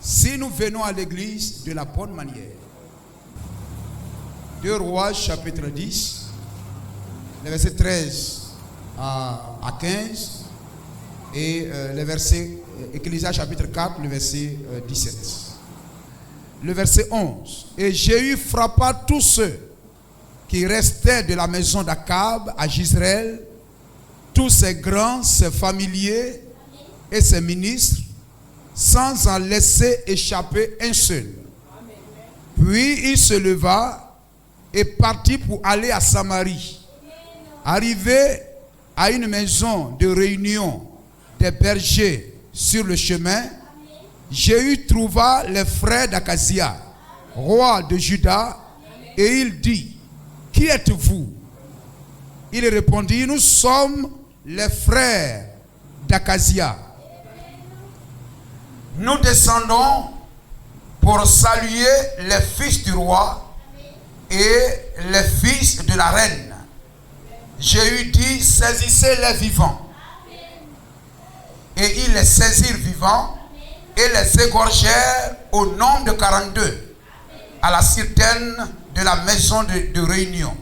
si nous venons à l'église de la bonne manière. 2 Rois chapitre 10, les versets 13 à 15 et les versets Ecclésias chapitre 4, le verset 17. Le verset 11. Et Jéhu frappa tous ceux qui restaient de la maison d'Akab à Jezreel, tous ses grands, ses familiers et ses ministres, sans en laisser échapper un seul. Puis il se leva et partit pour aller à Samarie. Arrivé à une maison de réunion des bergers sur le chemin, Jéhu trouva les frères d'Akazia, roi de Juda, et il dit: qui êtes-vous? Il répondit: nous sommes les frères d'Akazia. Nous descendons pour saluer les fils du roi et les fils de la reine. Jéhu dit: saisissez les vivants. Et ils les saisirent vivants et les égorgèrent au nombre de 42 à la citerne de la maison de réunion.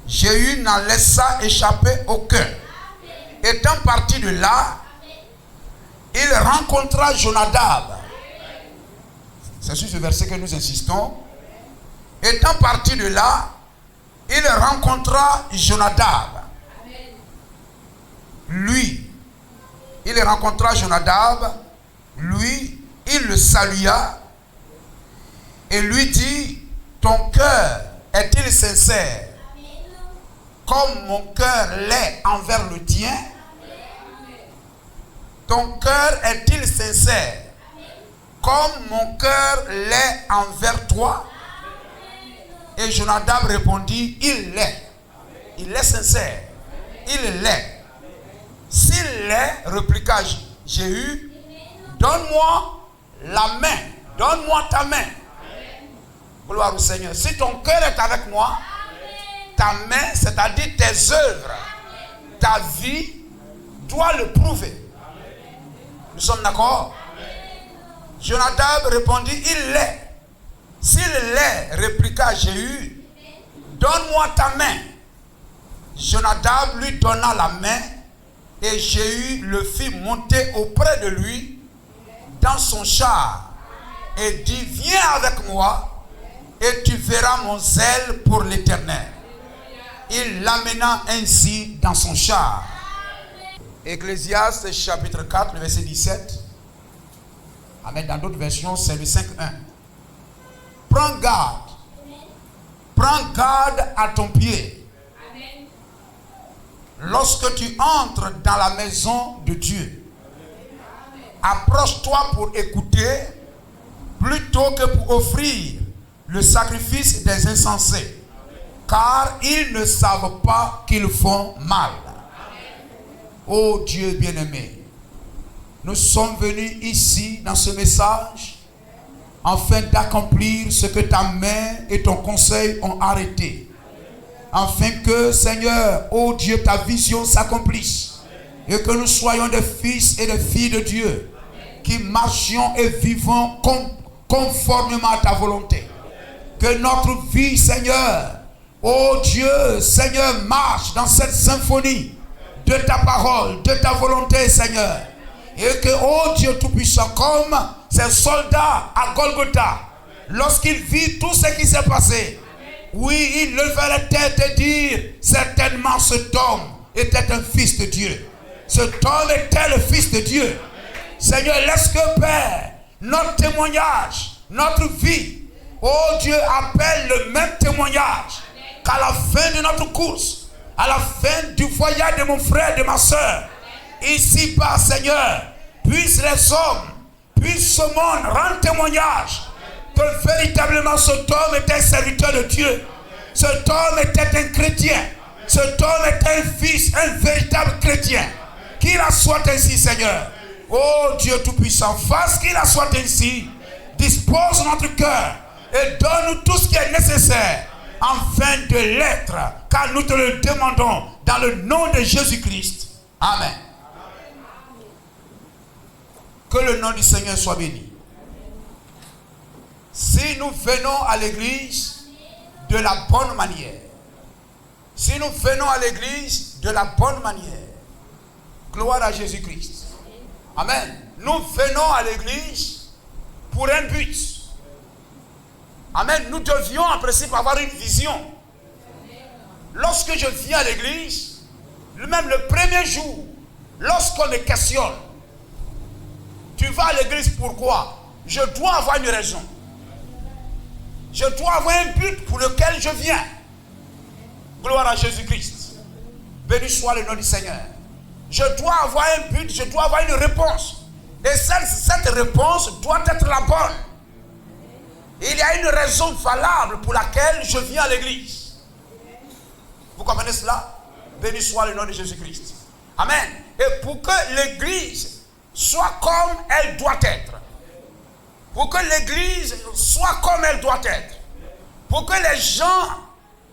Jéhu n'en laissa échapper aucun. Étant parti de là, il rencontra Jonadab. C'est sur ce verset que nous insistons. Étant parti de là, il rencontra Jonadab. Il rencontra Jonadab. Lui, il le salua et lui dit: ton cœur est-il sincère comme mon cœur l'est envers le tien? Ton cœur est-il sincère comme mon cœur l'est envers toi? Et Jonadab répondit: il l'est. Il est sincère. Il l'est. S'il l'est, répliqua Jéhu, donne-moi la main. Donne-moi ta main. Gloire au Seigneur. Si ton cœur est avec moi, ta main, c'est-à-dire tes œuvres, ta vie, doit le prouver. Nous sommes d'accord? Jonadab répondit: il l'est. S'il l'est, répliqua Jéhu, donne-moi ta main. Jonadab lui donna la main et Jéhu le fit monter auprès de lui dans son char et dit: viens avec moi et tu verras mon zèle pour l'Éternel. Il l'amena ainsi dans son char. Ecclésias chapitre 4, le verset 17. Amen. Dans d'autres versions, c'est le 5.1. Prends garde à ton pied. Lorsque tu entres dans la maison de Dieu, approche-toi pour écouter plutôt que pour offrir le sacrifice des insensés, car ils ne savent pas qu'ils font mal. Ô Dieu bien-aimé, nous sommes venus ici dans ce message afin d'accomplir ce que ta main et ton conseil ont arrêté. Afin que, Seigneur, ô Dieu, ta vision s'accomplisse. Et que nous soyons des fils et des filles de Dieu qui marchions et vivons conformément à ta volonté. Que notre vie, Seigneur, ô Dieu, Seigneur, marche dans cette symphonie de ta parole, de ta volonté, Seigneur. Et que, ô Dieu Tout-Puissant, comme ces soldats à Golgotha, lorsqu'ils vivent tout ce qui s'est passé, oui, ils levaient la tête et dirent: certainement cet homme était un fils de Dieu. Cet homme était le fils de Dieu. Seigneur, laisse que, Père, notre témoignage, notre vie, oh Dieu, appelle le même témoignage qu'à la fin de notre course, à la fin du voyage de mon frère et de ma soeur, ici-bas, Seigneur, puissent les hommes, puisse ce monde rendre témoignage que véritablement cet homme était un serviteur de Dieu. Cet homme était un chrétien. Cet homme était un fils, un véritable chrétien. Qu'il en soit ainsi, Seigneur. Oh Dieu Tout-Puissant, fasse qu'il en soit ainsi. Dispose notre cœur et donne-nous tout ce qui est nécessaire afin de l'être, car nous te le demandons dans le nom de Jésus-Christ. Amen. Que le nom du Seigneur soit béni. si nous venons à l'église de la bonne manière, si nous venons à l'église de la bonne manière, gloire à Jésus-Christ. Amen. Nous venons à l'église pour un but. Amen. Nous devions en principe avoir une vision. Lorsque je viens à l'église, même le premier jour, lorsqu'on me questionne, tu vas à l'église pourquoi? Je dois avoir une raison. Je dois avoir un but pour lequel je viens. Gloire à Jésus-Christ. Béni soit le nom du Seigneur. Je dois avoir un but, je dois avoir une réponse. Et cette réponse doit être la bonne. Il y a une raison valable pour laquelle je viens à l'église. Vous comprenez cela? Béni soit le nom de Jésus-Christ. Amen. Et pour que l'église soit comme elle doit être, pour que l'église soit comme elle doit être, pour que les gens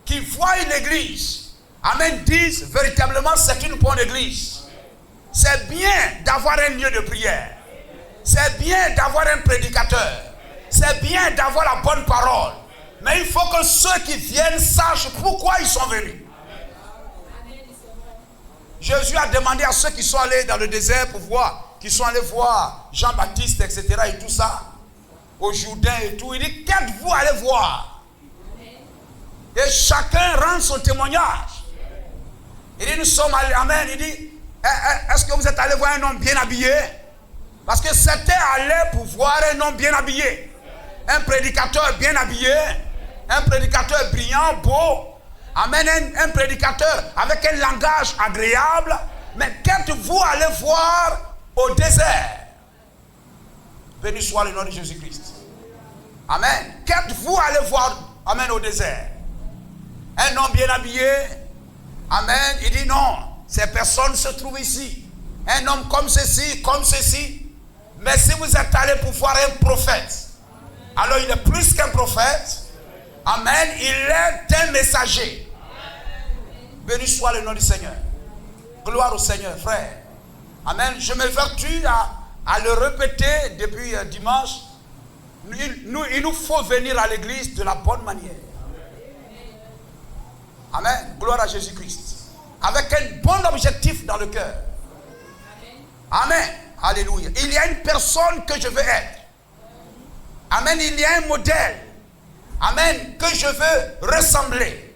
qui voient l'église, amen, disent véritablement c'est une bonne église. C'est bien d'avoir un lieu de prière. C'est bien d'avoir un prédicateur. C'est bien d'avoir la bonne parole. Mais il faut que ceux qui viennent sachent pourquoi ils sont venus. Jésus a demandé à ceux qui sont allés dans le désert pour voir, qui sont allés voir Jean-Baptiste, etc. et tout ça, au Jourdain et tout. Il dit, qu'êtes-vous allés voir? Et chacun rend son témoignage. Il dit, nous sommes allés, amen. Il dit, est-ce que vous êtes allés voir un homme bien habillé? Parce que c'était allé pour voir un homme bien habillé. Un prédicateur bien habillé, un prédicateur brillant, beau. Amen, un prédicateur avec un langage agréable. Mais qu'êtes-vous allé voir au désert? Béni soit le nom de Jésus-Christ. Amen. Qu'êtes-vous allé voir, amen, au désert? Un homme bien habillé. Amen. Il dit non, ces personnes se trouvent ici. Un homme comme ceci, comme ceci. Mais si vous êtes allé pour voir un prophète, alors il est plus qu'un prophète. Amen. Il est un messager. Béni soit le nom du Seigneur. Gloire au Seigneur, frère. Amen. Je m'évertue à le répéter depuis dimanche. Il nous faut venir à l'église de la bonne manière. Amen. Gloire à Jésus-Christ. Avec un bon objectif dans le cœur. Amen. Alléluia. Il y a une personne que je veux être. Amen. Il y a un modèle. Amen. Que je veux ressembler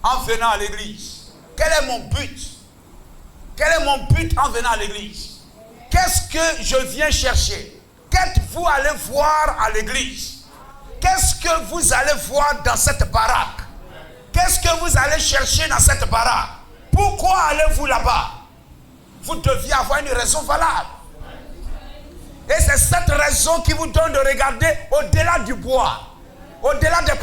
en venant à l'église. Quel est mon but? Quel est mon but en venant à l'église? Qu'est-ce que je viens chercher? Qu'êtes-vous allé voir à l'église? Qu'est-ce que vous allez voir dans cette baraque? Qu'est-ce que vous allez chercher dans cette baraque? Pourquoi allez-vous là-bas? Vous deviez avoir une raison valable. Et c'est cette raison qui vous donne de regarder au-delà du bois, au-delà des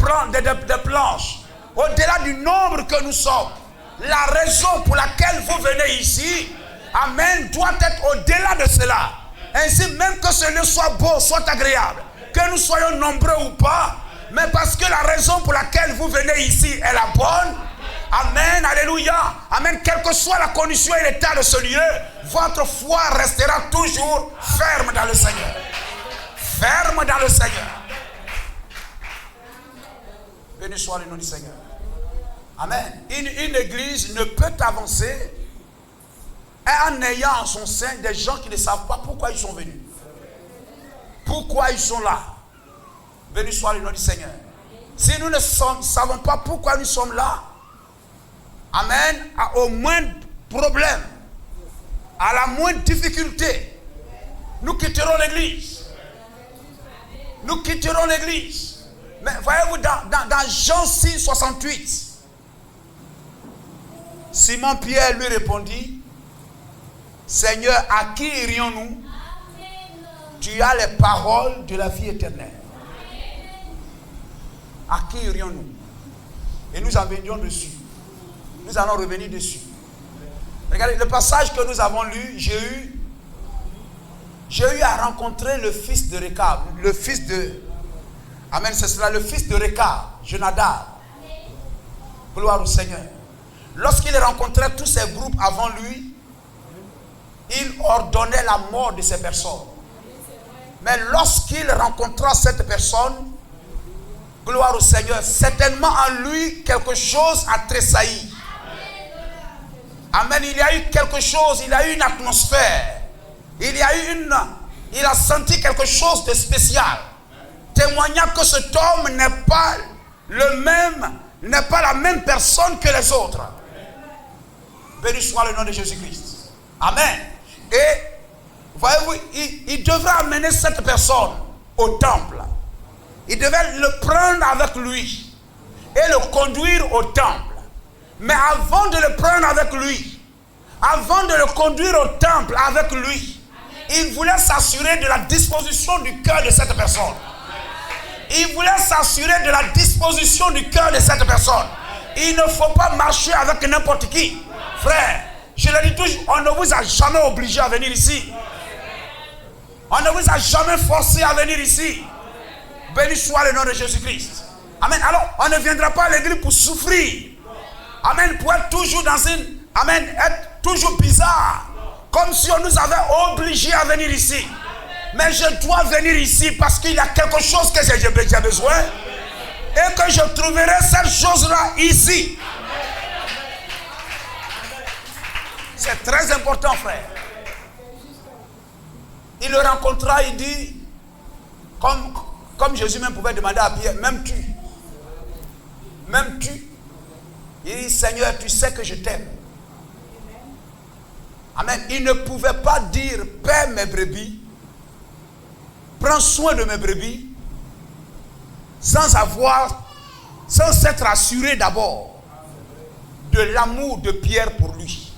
planches, au-delà du nombre que nous sommes. La raison pour laquelle vous venez ici, amen, doit être au-delà de cela. Ainsi, même que ce lieu soit beau, soit agréable, que nous soyons nombreux ou pas, mais parce que la raison pour laquelle vous venez ici est la bonne. Amen, alléluia. Amen, quelle que soit la condition et l'état de ce lieu, votre foi restera toujours ferme dans le Seigneur. Ferme dans le Seigneur. Béni soit le nom du Seigneur. Amen. Une église ne peut avancer en ayant en son sein des gens qui ne savent pas pourquoi ils sont venus. Pourquoi ils sont là. Béni soit le nom du Seigneur. Si nous ne savons pas pourquoi nous sommes là, amen, au moindre problème, à la moindre difficulté, nous quitterons l'église. Nous quitterons l'église. Mais voyez-vous, dans Jean 6, 68, Simon-Pierre lui répondit, Seigneur, à qui irions-nous? Tu as les paroles de la vie éternelle. À qui irions-nous? Et nous en venions dessus. Nous allons revenir dessus. Regardez, le passage que nous avons lu, j'ai eu à rencontrer le fils de Récab, le fils de... Amen, c'est cela, le fils de Récab, Jonadab. Gloire au Seigneur. Lorsqu'il rencontrait tous ces groupes avant lui, il ordonnait la mort de ces personnes. Mais lorsqu'il rencontra cette personne, Gloire au Seigneur. Certainement en lui, quelque chose a tressailli. Amen. Il y a eu quelque chose, il y a eu une atmosphère. Il a senti quelque chose de spécial. Témoignant que cet homme n'est pas la même personne que les autres. Béni soit le nom de Jésus-Christ. Amen. Et voyez-vous, il devrait amener cette personne au temple. Il devait le prendre avec lui et le conduire au temple. Mais avant de le prendre avec lui, avant de le conduire au temple avec lui, il voulait s'assurer de la disposition du cœur de cette personne. Il voulait s'assurer de la disposition du cœur de cette personne. Il ne faut pas marcher avec n'importe qui. Frère, je le dis toujours, on ne vous a jamais obligé à venir ici. On ne vous a jamais forcé à venir ici. Béni soit le nom de Jésus-Christ. Amen. Alors, on ne viendra pas à l'église pour souffrir. Amen. Pour être toujours dans une... Amen. Être toujours bizarre. Comme si on nous avait obligés à venir ici. Mais je dois venir ici parce qu'il y a quelque chose que j'ai besoin. Et que je trouverai cette chose-là ici. C'est très important, frère. Il le rencontra, il dit, comme Jésus même pouvait demander à Pierre, m'aimes-tu? M'aimes-tu? Il dit, Seigneur, tu sais que je t'aime. Amen. Il ne pouvait pas dire, paie mes brebis, prends soin de mes brebis, sans s'être assuré d'abord de l'amour de Pierre pour lui.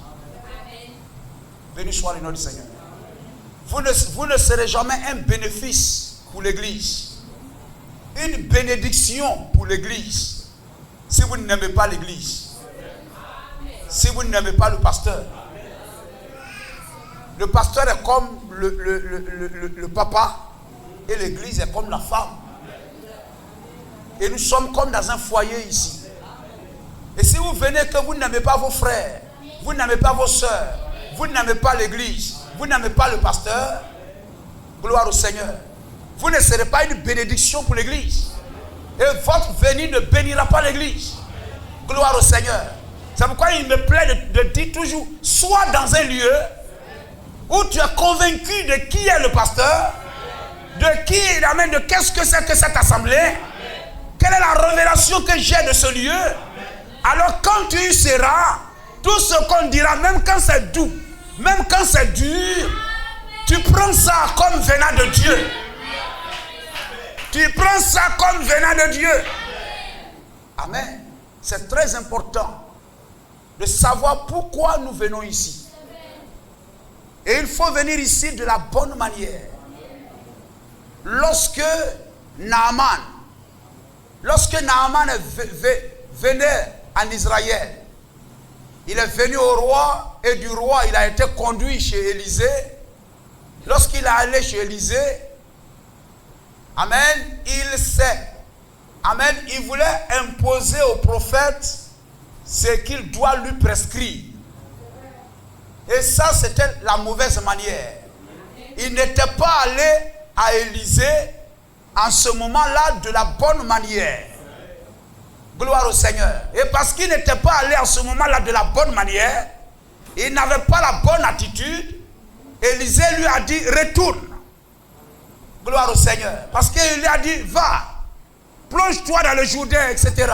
Béni soit le nom du Seigneur. Vous ne serez jamais un bénéfice pour l'église, une bénédiction pour l'église, si vous n'aimez pas l'église, si vous n'aimez pas le pasteur. Le pasteur est comme le papa et l'église est comme la femme. Et nous sommes comme dans un foyer ici. Et si vous venez que vous n'aimez pas vos frères, vous n'aimez pas vos soeurs, vous n'aimez pas l'église, vous n'aimez pas le pasteur, gloire au Seigneur, vous ne serez pas une bénédiction pour l'église. Et votre venue ne bénira pas l'église. Gloire au Seigneur. C'est pourquoi il me plaît de dire toujours, sois dans un lieu où tu es convaincu de qui est le pasteur, de qui il amène, de qu'est-ce que c'est que cette assemblée, quelle est la révélation que j'ai de ce lieu. Alors quand tu y seras, tout ce qu'on dira, même quand c'est doux, même quand c'est dur, tu prends ça comme venant de Dieu. Tu prends ça comme venant de Dieu. Amen. C'est très important de savoir pourquoi nous venons ici. Et il faut venir ici de la bonne manière. Lorsque Naaman venait en Israël, il est venu au roi et du roi il a été conduit chez Élisée. Lorsqu'il est allé chez Élisée, amen, il voulait imposer au prophète ce qu'il doit lui prescrire. Et ça, c'était la mauvaise manière. Il n'était pas allé à Élisée en ce moment-là de la bonne manière. Gloire au Seigneur. Et parce qu'il n'était pas allé en ce moment-là de la bonne manière, il n'avait pas la bonne attitude, Élisée lui a dit, retourne. Gloire au Seigneur. Parce qu'il lui a dit, va, plonge-toi dans le Jourdain, etc.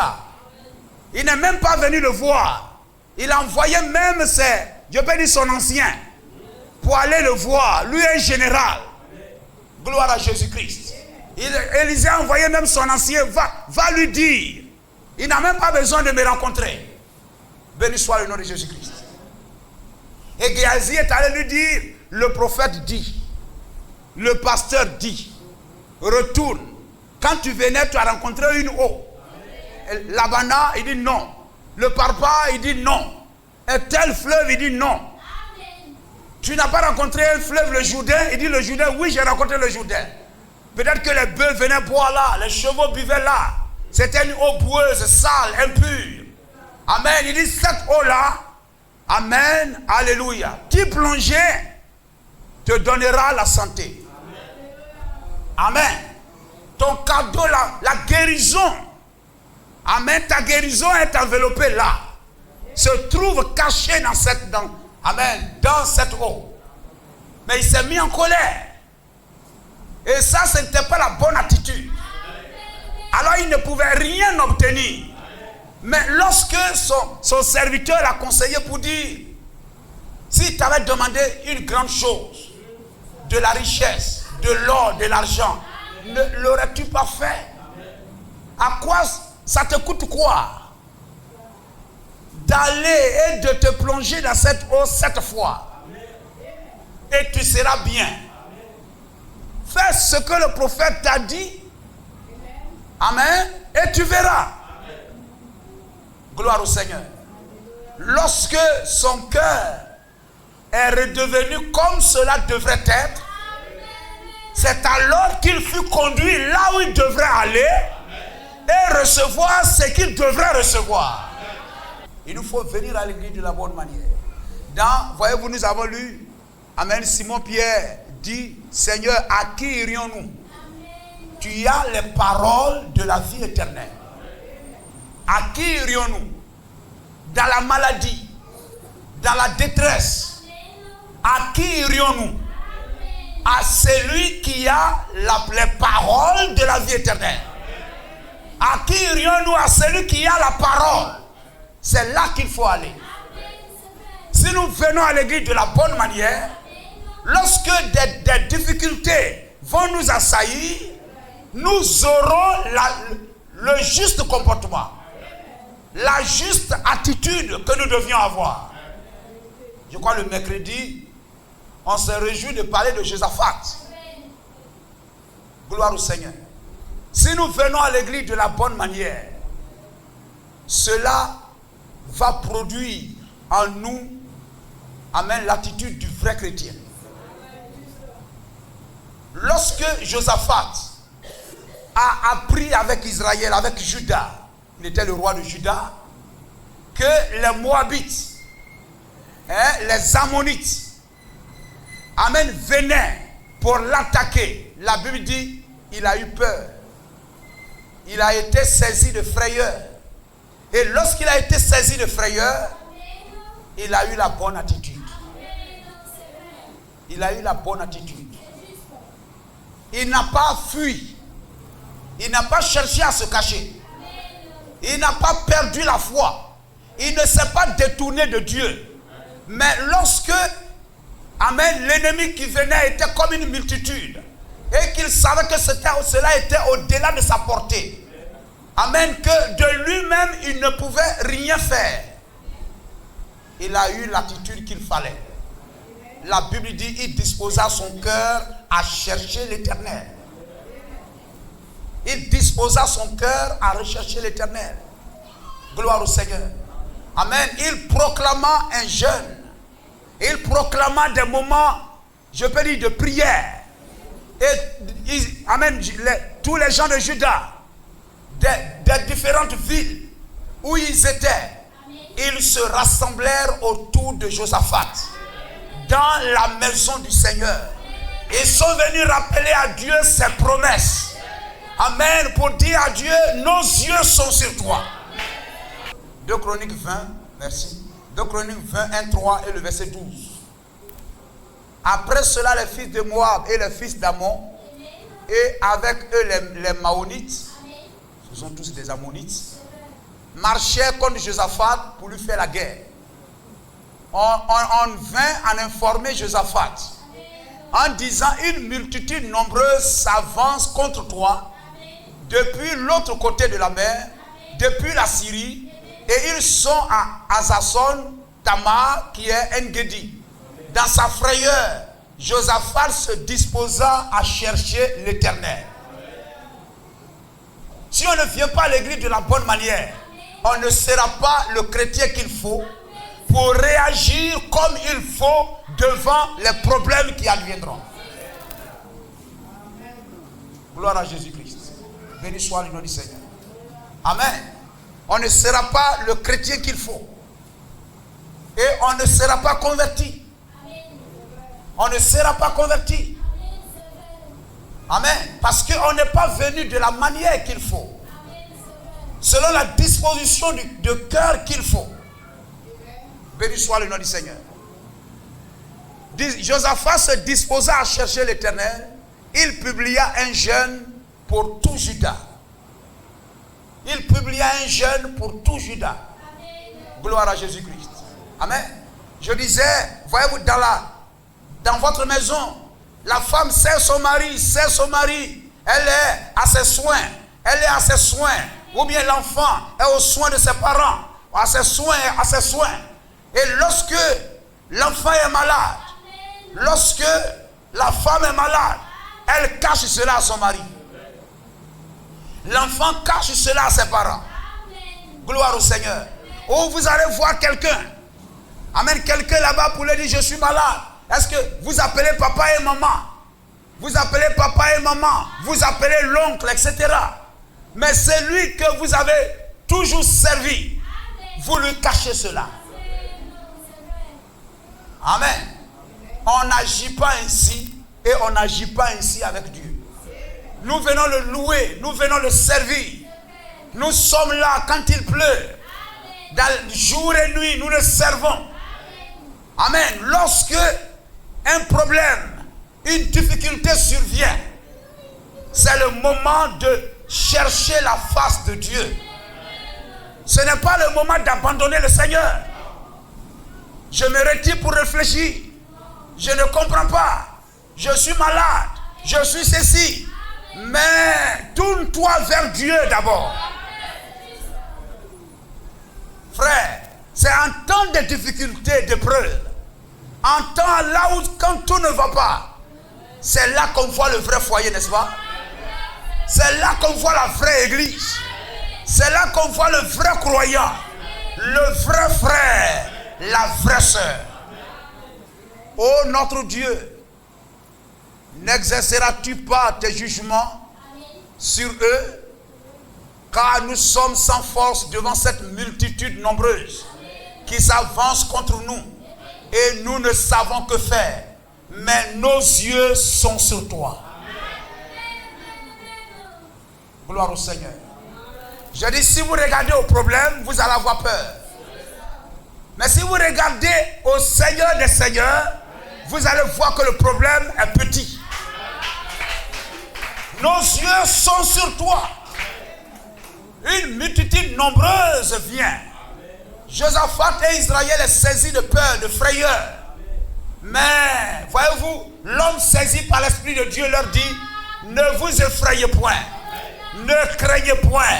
Il n'est même pas venu le voir. Il a envoyé même son ancien, pour aller le voir. Lui est général. Gloire à Jésus-Christ. Élisée a envoyé même son ancien, va lui dire. Il n'a même pas besoin de me rencontrer. Béni soit le nom de Jésus-Christ. Et Géasi est allé lui dire, le prophète dit, le pasteur dit, retourne. Quand tu venais, tu as rencontré une eau. Labana, il dit non. Le Parpa, il dit non. Et tel fleuve, il dit non. Tu n'as pas rencontré un fleuve, le Jourdain. Il dit le Jourdain, oui, j'ai rencontré le Jourdain. Peut-être que les bœufs venaient boire là, les chevaux buvaient là. C'était une eau boueuse, sale, impure. Amen. Il dit cette eau-là, amen, alléluia, qui plongeait te donnera la santé. Amen. ton cadeau, la guérison. Amen. Ta guérison est enveloppée là. Se trouve cachée dans cette eau. Mais il s'est mis en colère. Et ça, ce n'était pas la bonne attitude. Alors il ne pouvait rien obtenir. Mais lorsque son serviteur l'a conseillé pour dire, si tu avais demandé une grande chose, de la richesse, de l'or, de l'argent, ne l'aurais-tu pas fait? À quoi ça te coûte quoi d'aller et de te plonger dans cette eau 7 fois? Et tu seras bien. Fais ce que le prophète t'a dit. Amen. Et tu verras. Gloire au Seigneur. Lorsque son cœur est redevenu comme cela devrait être, c'est alors qu'il fut conduit là où il devrait aller et recevoir ce qu'il devrait recevoir. Il nous faut venir à l'église de la bonne manière. Voyez-vous, nous avons lu, amen, Simon-Pierre dit, Seigneur, à qui irions-nous? Tu as les paroles de la vie éternelle. À qui irions-nous? Dans la maladie, dans la détresse, à qui irions-nous? À celui qui a les paroles de la vie éternelle. À qui irions-nous? À celui qui a la parole. C'est là qu'il faut aller. Si nous venons à l'église de la bonne manière, lorsque des difficultés vont nous assaillir, nous aurons le juste comportement, la juste attitude que nous devions avoir. Je crois le mercredi, on se réjouit de parler de Josaphat. Gloire au Seigneur. Si nous venons à l'église de la bonne manière, cela va produire en nous, amen, l'attitude du vrai chrétien. Lorsque Josaphat a appris avec Israël, avec Juda, il était le roi de Juda, que les Moabites, les Ammonites, amen, venaient pour l'attaquer. La Bible dit, il a eu peur. Il a été saisi de frayeur. Et lorsqu'il a été saisi de frayeur, il a eu la bonne attitude. Il a eu la bonne attitude. Il n'a pas fui. Il n'a pas cherché à se cacher. Il n'a pas perdu la foi. Il ne s'est pas détourné de Dieu. Mais lorsque, amen, l'ennemi qui venait était comme une multitude et qu'il savait que cela était au-delà de sa portée, amen, que de lui-même il ne pouvait rien faire, il a eu l'attitude qu'il fallait. La Bible dit, il disposa son cœur à chercher l'Éternel. Il disposa son cœur à rechercher l'Éternel. Gloire au Seigneur. Amen. Il proclama un jeûne. Il proclama des moments, je peux dire, de prière. Et amen, tous les gens de Juda, des différentes villes où ils étaient, ils se rassemblèrent autour de Josaphat dans la maison du Seigneur. Ils sont venus rappeler à Dieu ses promesses. Amen. Pour dire à Dieu, nos yeux sont sur toi. 2 Chroniques 20, merci. 2 Chroniques 20, 1, 3 et le verset 12. Après cela, les fils de Moab et les fils d'Ammon, et avec eux les Maonites, ce sont tous des Ammonites, marchaient contre Josaphat pour lui faire la guerre. On vint en informer Josaphat en disant, une multitude nombreuse s'avance contre toi depuis l'autre côté de la mer, depuis la Syrie, et ils sont à Hazazon Tamar qui est En-Gedi. Dans sa frayeur, Josaphat se disposa à chercher l'Éternel. Si on ne vient pas à l'église de la bonne manière, on ne sera pas le chrétien qu'il faut pour réagir comme il faut devant les problèmes qui adviendront. Gloire à Jésus-Christ. Béni soit le nom du Seigneur. Amen. On ne sera pas le chrétien qu'il faut. Et on ne sera pas converti. On ne sera pas converti. Amen. Parce qu'on n'est pas venu de la manière qu'il faut. Selon la disposition de cœur qu'il faut. Béni soit le nom du Seigneur. Josaphat se disposa à chercher l'Éternel. Il publia un jeûne pour tout Juda. Il publia un jeûne pour tout Juda. Gloire à Jésus-Christ. Amen. Je disais, voyez-vous, dans votre maison, la femme sert son mari, elle est à ses soins, ou bien l'enfant est aux soins de ses parents, à ses soins. Et lorsque l'enfant est malade, lorsque la femme est malade, elle cache cela à son mari. L'enfant cache cela à ses parents. Gloire au Seigneur. Ou vous allez voir quelqu'un, amen, quelqu'un là-bas pour lui dire je suis malade. Est-ce que vous appelez papa et maman? Vous appelez papa et maman, vous appelez l'oncle, etc. Mais c'est lui que vous avez toujours servi. Vous lui cachez cela. Amen. On n'agit pas ainsi et on n'agit pas ainsi avec Dieu. Nous venons le louer, nous venons le servir. Nous sommes là quand il pleut. Dans jour et nuit, nous le servons. Amen. Lorsque un problème, une difficulté survient, c'est le moment de chercher la face de Dieu. Ce n'est pas le moment d'abandonner le Seigneur. Je me retire pour réfléchir. Je ne comprends pas. Je suis malade. Je suis ceci. Mais tourne-toi vers Dieu d'abord. Frère, c'est en temps de difficulté, d'épreuve, en temps là où quand tout ne va pas, c'est là qu'on voit le vrai foyer, n'est-ce pas? C'est là qu'on voit la vraie église. C'est là qu'on voit le vrai croyant, le vrai frère, la vraie sœur. Oh notre Dieu, n'exerceras-tu pas tes jugements sur eux? Car nous sommes sans force devant cette multitude nombreuse qui s'avance contre nous. Et nous ne savons que faire. Mais nos yeux sont sur toi. Gloire au Seigneur. Je dis, si vous regardez au problème, vous allez avoir peur. Mais si vous regardez au Seigneur des Seigneurs, vous allez voir que le problème est petit. Nos yeux sont sur toi. Une multitude nombreuse vient. Josaphat et Israël est saisi de peur, de frayeur. Mais, voyez-vous, l'homme saisi par l'Esprit de Dieu leur dit, ne vous effrayez point, ne craignez point.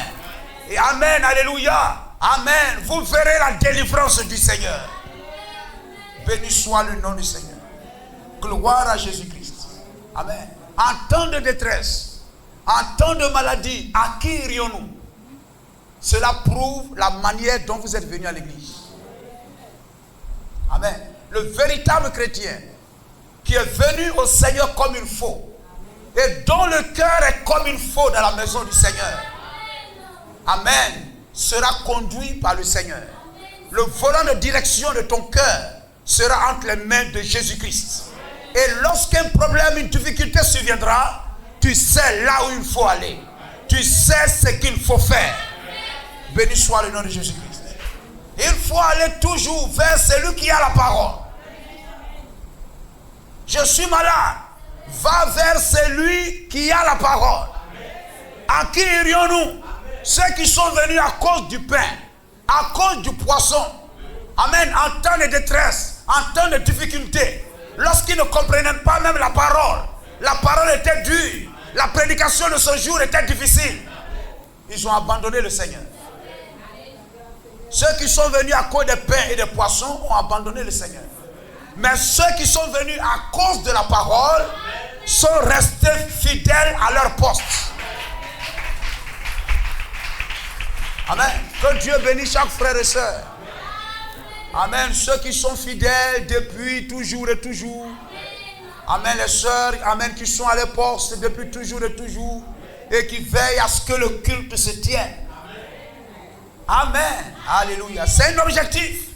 Et amen, alléluia, amen. Vous verrez la délivrance du Seigneur. Béni soit le nom du Seigneur. Gloire à Jésus-Christ. Amen. En temps de détresse, en temps de maladie, à qui irions-nous? Cela prouve la manière dont vous êtes venus à l'église. Amen. Le véritable chrétien qui est venu au Seigneur comme il faut et dont le cœur est comme il faut dans la maison du Seigneur. Amen. Sera conduit par le Seigneur. Le volant de direction de ton cœur sera entre les mains de Jésus-Christ. Et lorsqu'un problème, une difficulté surviendra, tu sais là où il faut aller. Tu sais ce qu'il faut faire. Béni soit le nom de Jésus-Christ. Il faut aller toujours vers celui qui a la parole. Je suis malade. Va vers celui qui a la parole. À qui irions-nous? Ceux qui sont venus à cause du pain, à cause du poisson. Amen. En temps de détresse, en temps de difficulté, lorsqu'ils ne comprenaient pas même la parole était dure. La prédication de ce jour était difficile. Ils ont abandonné le Seigneur. Ceux qui sont venus à cause des pains et des poissons ont abandonné le Seigneur. Mais ceux qui sont venus à cause de la parole sont restés fidèles à leur poste. Amen. Que Dieu bénisse chaque frère et soeur. Amen. Ceux qui sont fidèles depuis toujours et toujours. Amen. Les sœurs, amen, qui sont à leur poste depuis toujours et toujours. Et qui veillent à ce que le culte se tienne. Amen. Alléluia. C'est un objectif.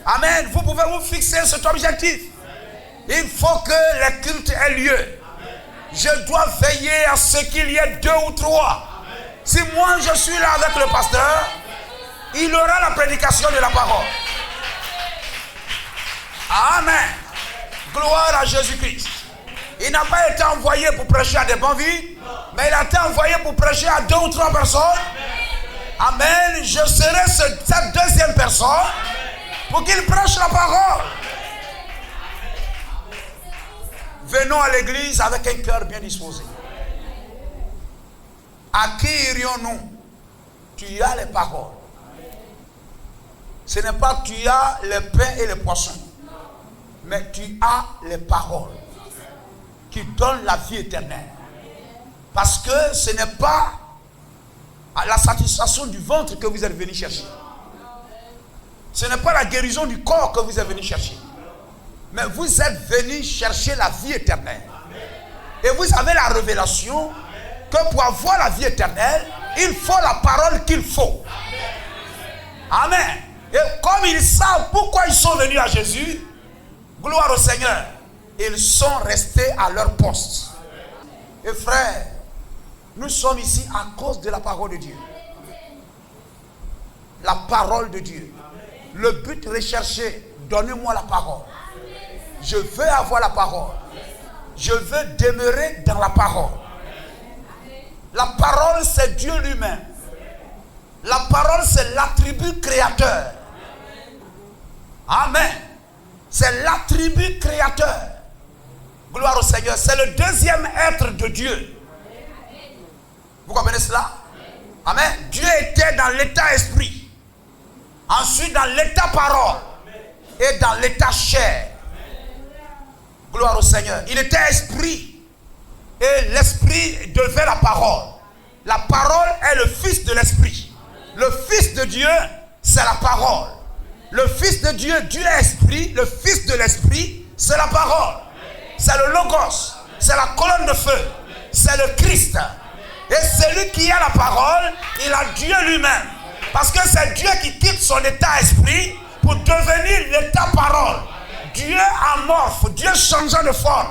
Amen. Vous pouvez vous fixer cet objectif. Il faut que le culte ait lieu. Je dois veiller à ce qu'il y ait 2 ou 3. Si moi je suis là avec le pasteur, il aura la prédication de la parole. Amen. Gloire à Jésus-Christ. Il n'a pas été envoyé pour prêcher à des bons vides, mais il a été envoyé pour prêcher à 2 ou 3 personnes. Amen. Je serai cette deuxième personne pour qu'il prêche la parole. Venons à l'église avec un cœur bien disposé. À qui irions-nous? Tu as les paroles. Ce n'est pas que tu as le pain et les poissons, mais tu as les paroles qui donnent la vie éternelle. Parce que ce n'est pas à la satisfaction du ventre que vous êtes venu chercher. Ce n'est pas la guérison du corps que vous êtes venu chercher. Mais vous êtes venu chercher la vie éternelle. Et vous avez la révélation que pour avoir la vie éternelle, il faut la parole qu'il faut. Amen. Et comme ils savent pourquoi ils sont venus à Jésus, gloire au Seigneur, ils sont restés à leur poste. Et frères, nous sommes ici à cause de la parole de Dieu. La parole de Dieu. Le but recherché, donnez-moi la parole. Je veux avoir la parole. Je veux demeurer dans la parole. La parole, c'est Dieu lui-même. La parole, c'est l'attribut créateur. Amen. C'est l'attribut créateur. Gloire au Seigneur. C'est le deuxième être de Dieu. Vous comprenez cela? Amen. Dieu était dans l'état esprit. Ensuite dans l'état parole. Et dans l'état chair. Gloire au Seigneur. Il était esprit. Et l'esprit devait la parole. La parole est le fils de l'esprit. Le fils de Dieu, c'est la parole. Le fils de Dieu, Dieu est esprit. Le fils de l'esprit, c'est la parole. C'est le logos. C'est la colonne de feu. C'est le Christ. Et celui qui a la parole, il a Dieu lui-même. Parce que c'est Dieu qui quitte son état esprit pour devenir l'état parole. Dieu amorphe, Dieu changeant de forme.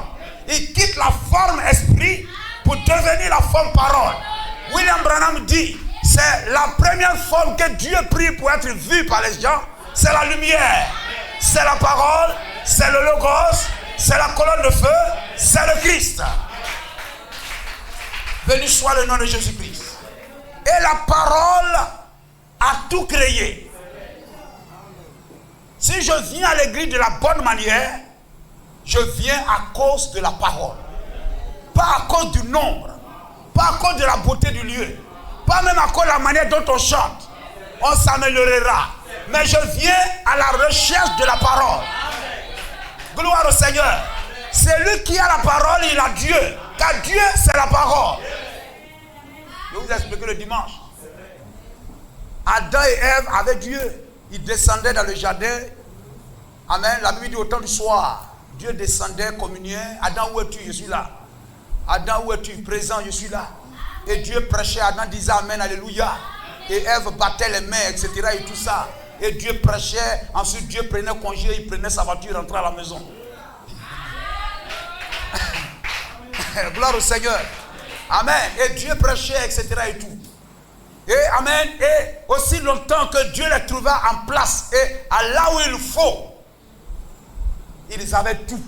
Il quitte la forme esprit pour devenir la forme parole. William Branham dit, c'est la première forme que Dieu prit pour être vu par les gens. C'est la lumière, c'est la parole, c'est le logos, c'est la colonne de feu, c'est le Christ. Béni soit le nom de Jésus-Christ. Et la parole a tout créé. Si je viens à l'église de la bonne manière, je viens à cause de la parole. Pas à cause du nombre. Pas à cause de la beauté du lieu. Pas même à cause de la manière dont on chante. On s'améliorera. Mais je viens à la recherche de la parole. Gloire au Seigneur. C'est lui qui a la parole, il a Dieu. Car Dieu, c'est la parole. Je vais vous expliquer le dimanche. Adam et Ève avaient Dieu. Ils descendaient dans le jardin. Amen. La nuit du temps du soir. Dieu descendait, communiait. Adam, où es-tu? Je suis là. Adam, où es-tu? Présent, je suis là. Et Dieu prêchait. Adam disait Amen, Alléluia. Et Ève battait les mains, etc. et tout ça. Et Dieu prêchait. Ensuite, Dieu prenait congé. Il prenait sa voiture, rentrait à la maison. Gloire au Seigneur. Amen. Et Dieu prêchait, etc. et tout. Et Amen. Et aussi longtemps que Dieu les trouva en place et à là où il faut, ils avaient tout.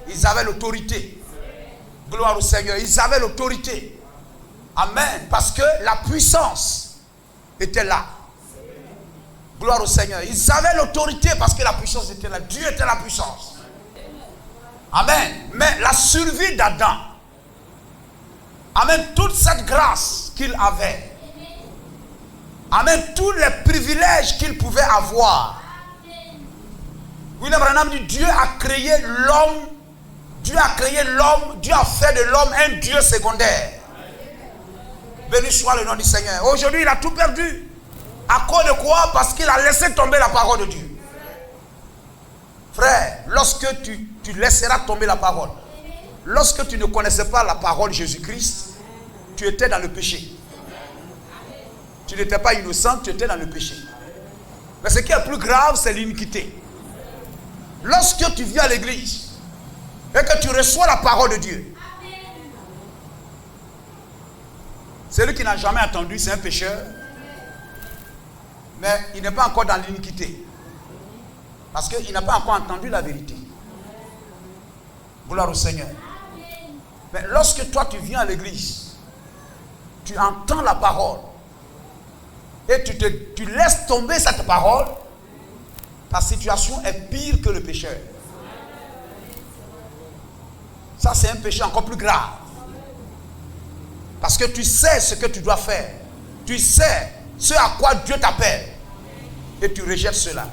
Ils avaient l'autorité. Gloire au Seigneur. Ils avaient l'autorité. Amen. Parce que la puissance était là. Gloire au Seigneur. Ils avaient l'autorité parce que la puissance était là. Dieu était la puissance. Amen. Mais la survie d'Adam, amen, toute cette grâce qu'il avait, amen, tous les privilèges qu'il pouvait avoir. William Branham dit, Dieu a créé l'homme, Dieu a créé l'homme, Dieu a fait de l'homme un Dieu secondaire. Béni soit le nom du Seigneur. Aujourd'hui, il a tout perdu. À cause de quoi? Parce qu'il a laissé tomber la parole de Dieu. Frère, lorsque tu laisseras tomber la parole, lorsque tu ne connaissais pas la parole de Jésus-Christ, tu étais dans le péché. Tu n'étais pas innocent, tu étais dans le péché. Mais ce qui est plus grave, c'est l'iniquité. Lorsque tu viens à l'église et que tu reçois la parole de Dieu, Celui qui n'a jamais entendu, c'est un pécheur. Mais il n'est pas encore dans l'iniquité. Parce qu'il n'a pas encore entendu la vérité. Gloire au Seigneur. Mais lorsque toi tu viens à l'église, tu entends la parole et tu laisses tomber cette parole, ta situation est pire que le pécheur. Ça, c'est un péché encore plus grave. Parce que tu sais ce que tu dois faire. Tu sais ce à quoi Dieu t'appelle. Et tu rejettes cela.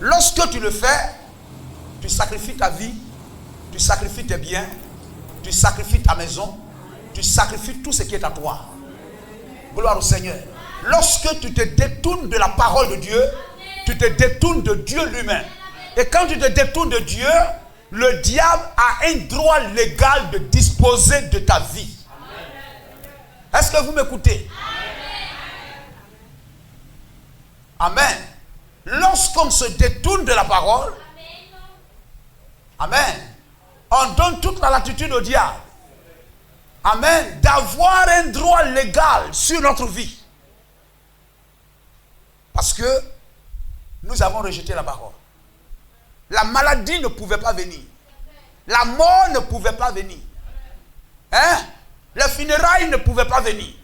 Lorsque tu le fais, tu sacrifies ta vie, tu sacrifies tes biens, tu sacrifies ta maison, tu sacrifies tout ce qui est à toi. Gloire au Seigneur. Lorsque tu te détournes de la parole de Dieu, tu te détournes de Dieu lui-même. Et quand tu te détournes de Dieu, le diable a un droit légal de disposer de ta vie. Est-ce que vous m'écoutez? Amen. Lorsqu'on se détourne de la parole, amen, on donne toute la latitude au diable, amen, d'avoir un droit légal sur notre vie. Parce que nous avons rejeté la parole. La maladie ne pouvait pas venir. La mort ne pouvait pas venir. Hein? Les funérailles ne pouvaient pas venir.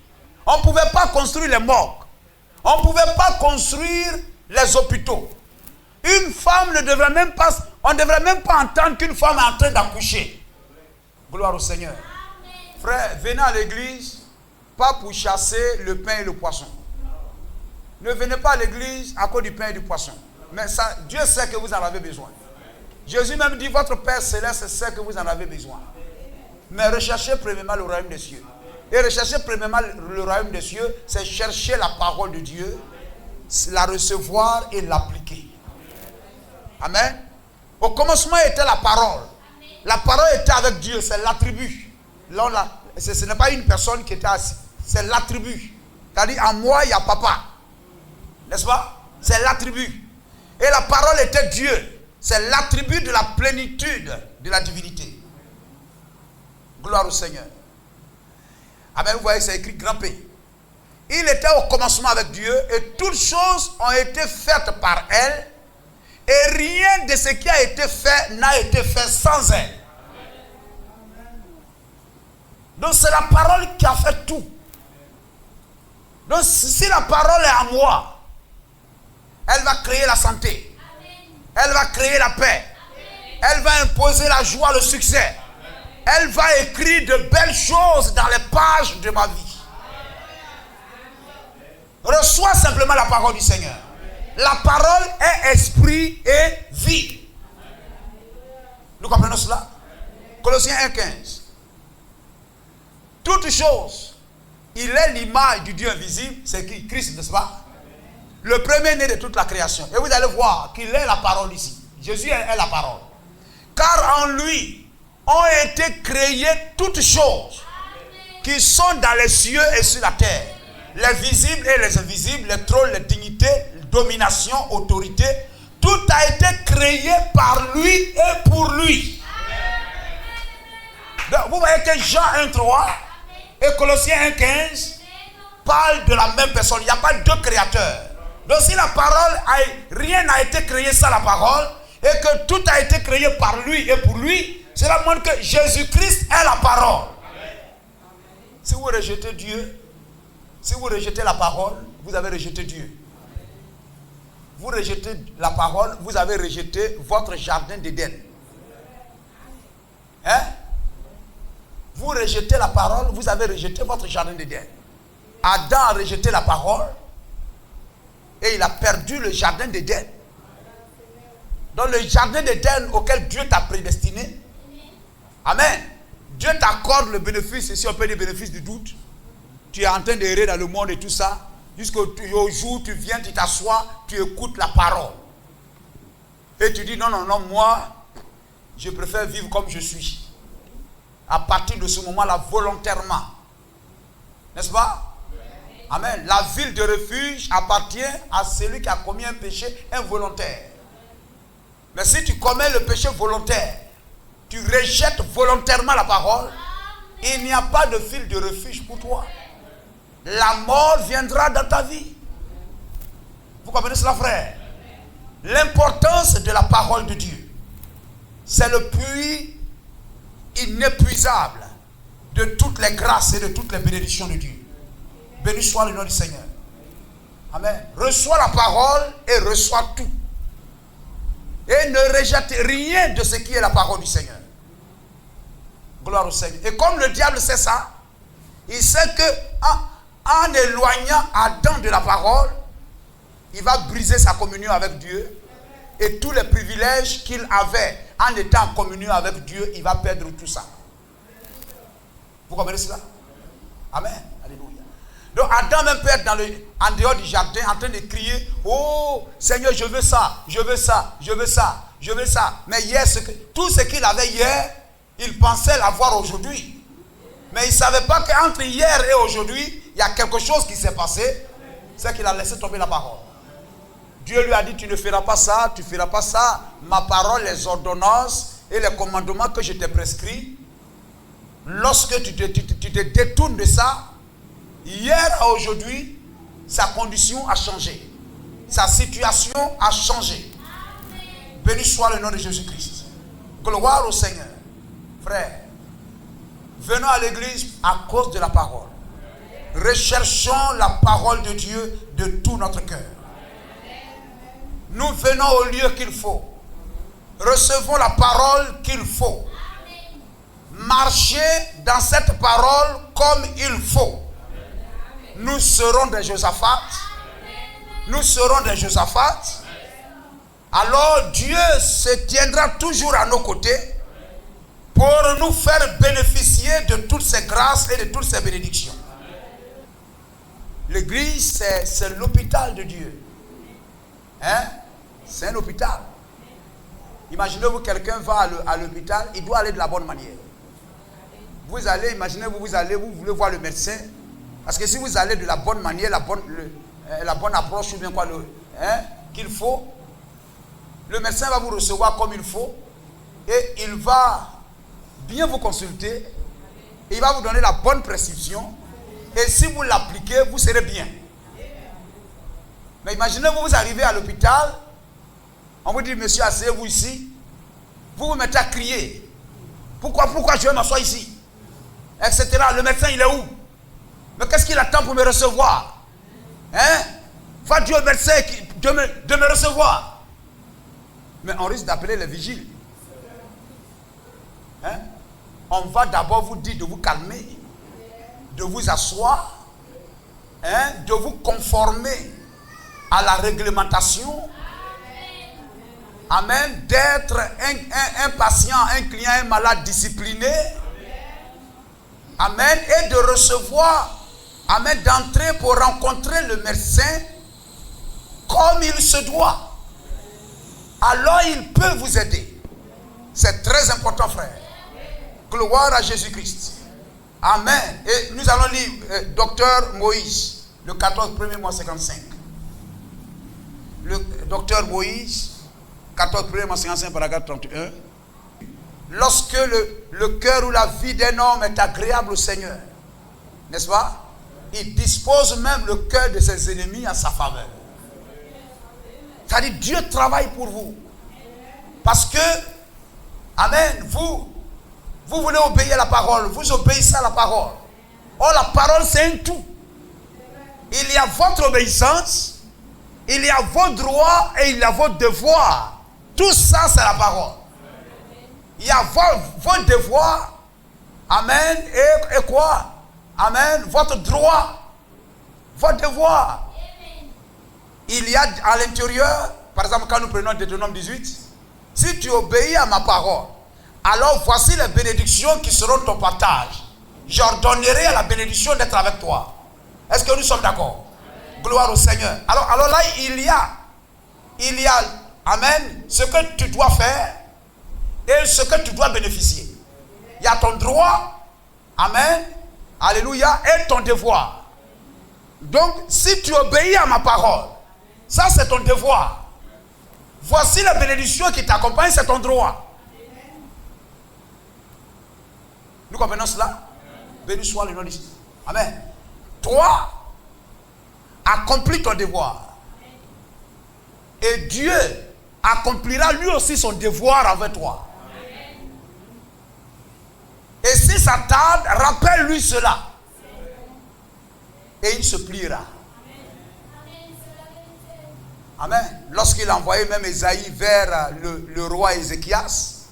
On ne pouvait pas construire les morgues. On ne pouvait pas construire les hôpitaux. Une femme ne devrait même pas, on ne devrait même pas entendre qu'une femme est en train d'accoucher. Gloire au Seigneur. Frère, venez à l'église, pas pour chasser le pain et le poisson. Ne venez pas à l'église à cause du pain et du poisson. Mais ça, Dieu sait que vous en avez besoin. Jésus même dit, votre Père Céleste sait que vous en avez besoin. Mais recherchez premièrement le royaume des cieux. Et rechercher premièrement le royaume des cieux, c'est chercher la parole de Dieu, la recevoir et l'appliquer. Amen. Au commencement était la parole. La parole était avec Dieu, c'est l'attribut. Ce n'est pas une personne qui était assise, c'est l'attribut. C'est-à-dire, en moi, il y a papa. N'est-ce pas? C'est l'attribut. Et la parole était Dieu. C'est l'attribut de la plénitude de la divinité. Gloire au Seigneur. Amen. Vous voyez, c'est écrit grand P. Il était au commencement avec Dieu et toutes choses ont été faites par elle. Et rien de ce qui a été fait n'a été fait sans elle. Donc c'est la parole qui a fait tout. Donc si la parole est en moi, elle va créer la santé. Elle va créer la paix. Elle va imposer la joie, le succès. Elle va écrire de belles choses dans les pages de ma vie. Reçois simplement la parole du Seigneur. La parole est esprit et vie. Nous comprenons cela? Colossiens 1,15. Toute chose, il est l'image du Dieu invisible, c'est qui? Christ, n'est-ce pas? Le premier-né de toute la création. Et vous allez voir qu'il est la parole ici. Jésus est la parole. Car en lui ont été créées toutes choses qui sont dans les cieux et sur la terre. Les visibles et les invisibles, les trônes, les dignités, les dominations, autorités. Tout a été créé par lui et pour lui. Donc, vous voyez que Jean 1,3 et Colossiens 1,15 parlent de la même personne. Il n'y a pas deux créateurs. Donc si la parole, rien n'a été créé sans la parole, et que tout a été créé par lui et pour lui, cela montre que Jésus-Christ est la parole. Si vous rejetez Dieu, si vous rejetez la parole, vous avez rejeté Dieu. Vous rejetez la parole, vous avez rejeté votre jardin d'Éden. Hein? Vous rejetez la parole, vous avez rejeté votre jardin d'Éden. Adam a rejeté la parole et il a perdu le jardin d'Éden. Dans le jardin d'Éden auquel Dieu t'a prédestiné. Amen. Dieu t'accorde le bénéfice, si on peut dire bénéfice du doute. Tu es en train d'errer dans le monde et tout ça. Jusqu'au jour où tu viens, tu t'assois, tu écoutes la parole. Et tu dis non, moi, je préfère vivre comme je suis. À partir de ce moment-là, volontairement. N'est-ce pas? Amen. La ville de refuge appartient à celui qui a commis un péché involontaire. Mais si tu commets le péché volontaire, tu rejettes volontairement la parole, il n'y a pas de ville de refuge pour toi. la mort viendra dans ta vie. Vous comprenez cela, frère? L'importance de la parole de Dieu, c'est le puits inépuisable de toutes les grâces et de toutes les bénédictions de Dieu. Béni soit le nom du Seigneur. Amen. Reçois la parole et reçois tout. Et ne rejette rien de ce qui est la parole du Seigneur. Gloire au Seigneur. Et comme le diable sait ça, il sait que en éloignant Adam de la parole, il va briser sa communion avec Dieu. Et tous les privilèges qu'il avait en étant en communion avec Dieu, il va perdre tout ça. Vous comprenez cela? Amen. Alléluia. Donc Adam même peut être en dehors du jardin en train de crier: oh Seigneur, je veux ça, je veux ça, je veux ça, je veux ça. Mais hier, tout ce qu'il avait hier, il pensait l'avoir aujourd'hui. Mais il ne savait pas qu'entre hier et aujourd'hui, il y a quelque chose qui s'est passé. C'est qu'il a laissé tomber la parole. Dieu lui a dit: tu ne feras pas ça, tu ne feras pas ça. Ma parole, les ordonnances et les commandements que je t'ai prescrits, lorsque tu te détournes de ça, hier à aujourd'hui, sa condition a changé. Sa situation a changé. Béni soit le nom de Jésus-Christ. Gloire au Seigneur. Frère, venons à l'église à cause de la parole. Recherchons la parole de Dieu de tout notre cœur. Nous venons au lieu qu'il faut. Recevons la parole qu'il faut. Marchez dans cette parole comme il faut. Nous serons des Josaphat. Nous serons des Josaphat. Alors Dieu se tiendra toujours à nos côtés pour nous faire bénéficier de toutes ces grâces et de toutes ces bénédictions. L'église, c'est l'hôpital de Dieu. Hein? C'est un hôpital. Imaginez-vous, quelqu'un va à l'hôpital, il doit aller de la bonne manière. Vous allez, imaginez-vous, vous voulez voir le médecin. Parce que si vous allez de la bonne manière, la bonne approche, ou bien quoi, qu'il faut, le médecin va vous recevoir comme il faut. Et il va bien vous consulter. Et il va vous donner la bonne prescription. Et si vous l'appliquez, vous serez bien. Mais imaginez-vous, vous arrivez à l'hôpital. On vous dit: monsieur, asseyez-vous ici. Vous vous mettez à crier. Pourquoi je vais m'asseoir ici? Etc. Le médecin, il est où? Mais qu'est-ce qu'il attend pour me recevoir? Hein? Va dire au médecin de me recevoir. Mais on risque d'appeler les vigiles. Hein? On va d'abord vous dire de vous calmer, de vous asseoir, hein? De vous conformer à la réglementation. Amen. D'être un patient, un client, un malade discipliné. Amen. Et de recevoir, amen, d'entrer pour rencontrer le médecin comme il se doit. Alors il peut vous aider. C'est très important, frère. Gloire à Jésus-Christ. Amen. Et nous allons lire Docteur Moïse, le 14 premier mois 55. Le Docteur Moïse, 14 premier mois 55, paragraphe 31. Lorsque le cœur ou la vie d'un homme est agréable au Seigneur, n'est-ce pas? Il dispose même le cœur de ses ennemis en sa faveur. C'est-à-dire, Dieu travaille pour vous. Parce que, amen, vous voulez obéir à la parole, vous obéissez à la parole. Or, la parole, c'est un tout. Il y a votre obéissance, il y a vos droits et il y a vos devoirs. Tout ça, c'est la parole. Il y a vos devoirs, amen, et quoi? Amen, votre droit, votre devoir. Il y a à l'intérieur, par exemple, quand nous prenons Deutéronome 18, si tu obéis à ma parole, alors voici les bénédictions qui seront ton partage. J'ordonnerai à la bénédiction d'être avec toi. Est-ce que nous sommes d'accord? Gloire au Seigneur. Alors là, il y a, amen, ce que tu dois faire et ce que tu dois bénéficier. Il y a ton droit, amen, alléluia, et ton devoir. Donc, si tu obéis à ma parole, ça c'est ton devoir. Voici la bénédiction qui t'accompagne, c'est ton droit. Nous comprenons cela? Béni soit le nom de Jésus. Amen. Toi, accomplis ton devoir. Et Dieu accomplira lui aussi son devoir avec toi. Et si ça tarde, rappelle-lui cela. Et il se pliera. Amen. Lorsqu'il a envoyé même Esaïe vers le roi Ézéchias,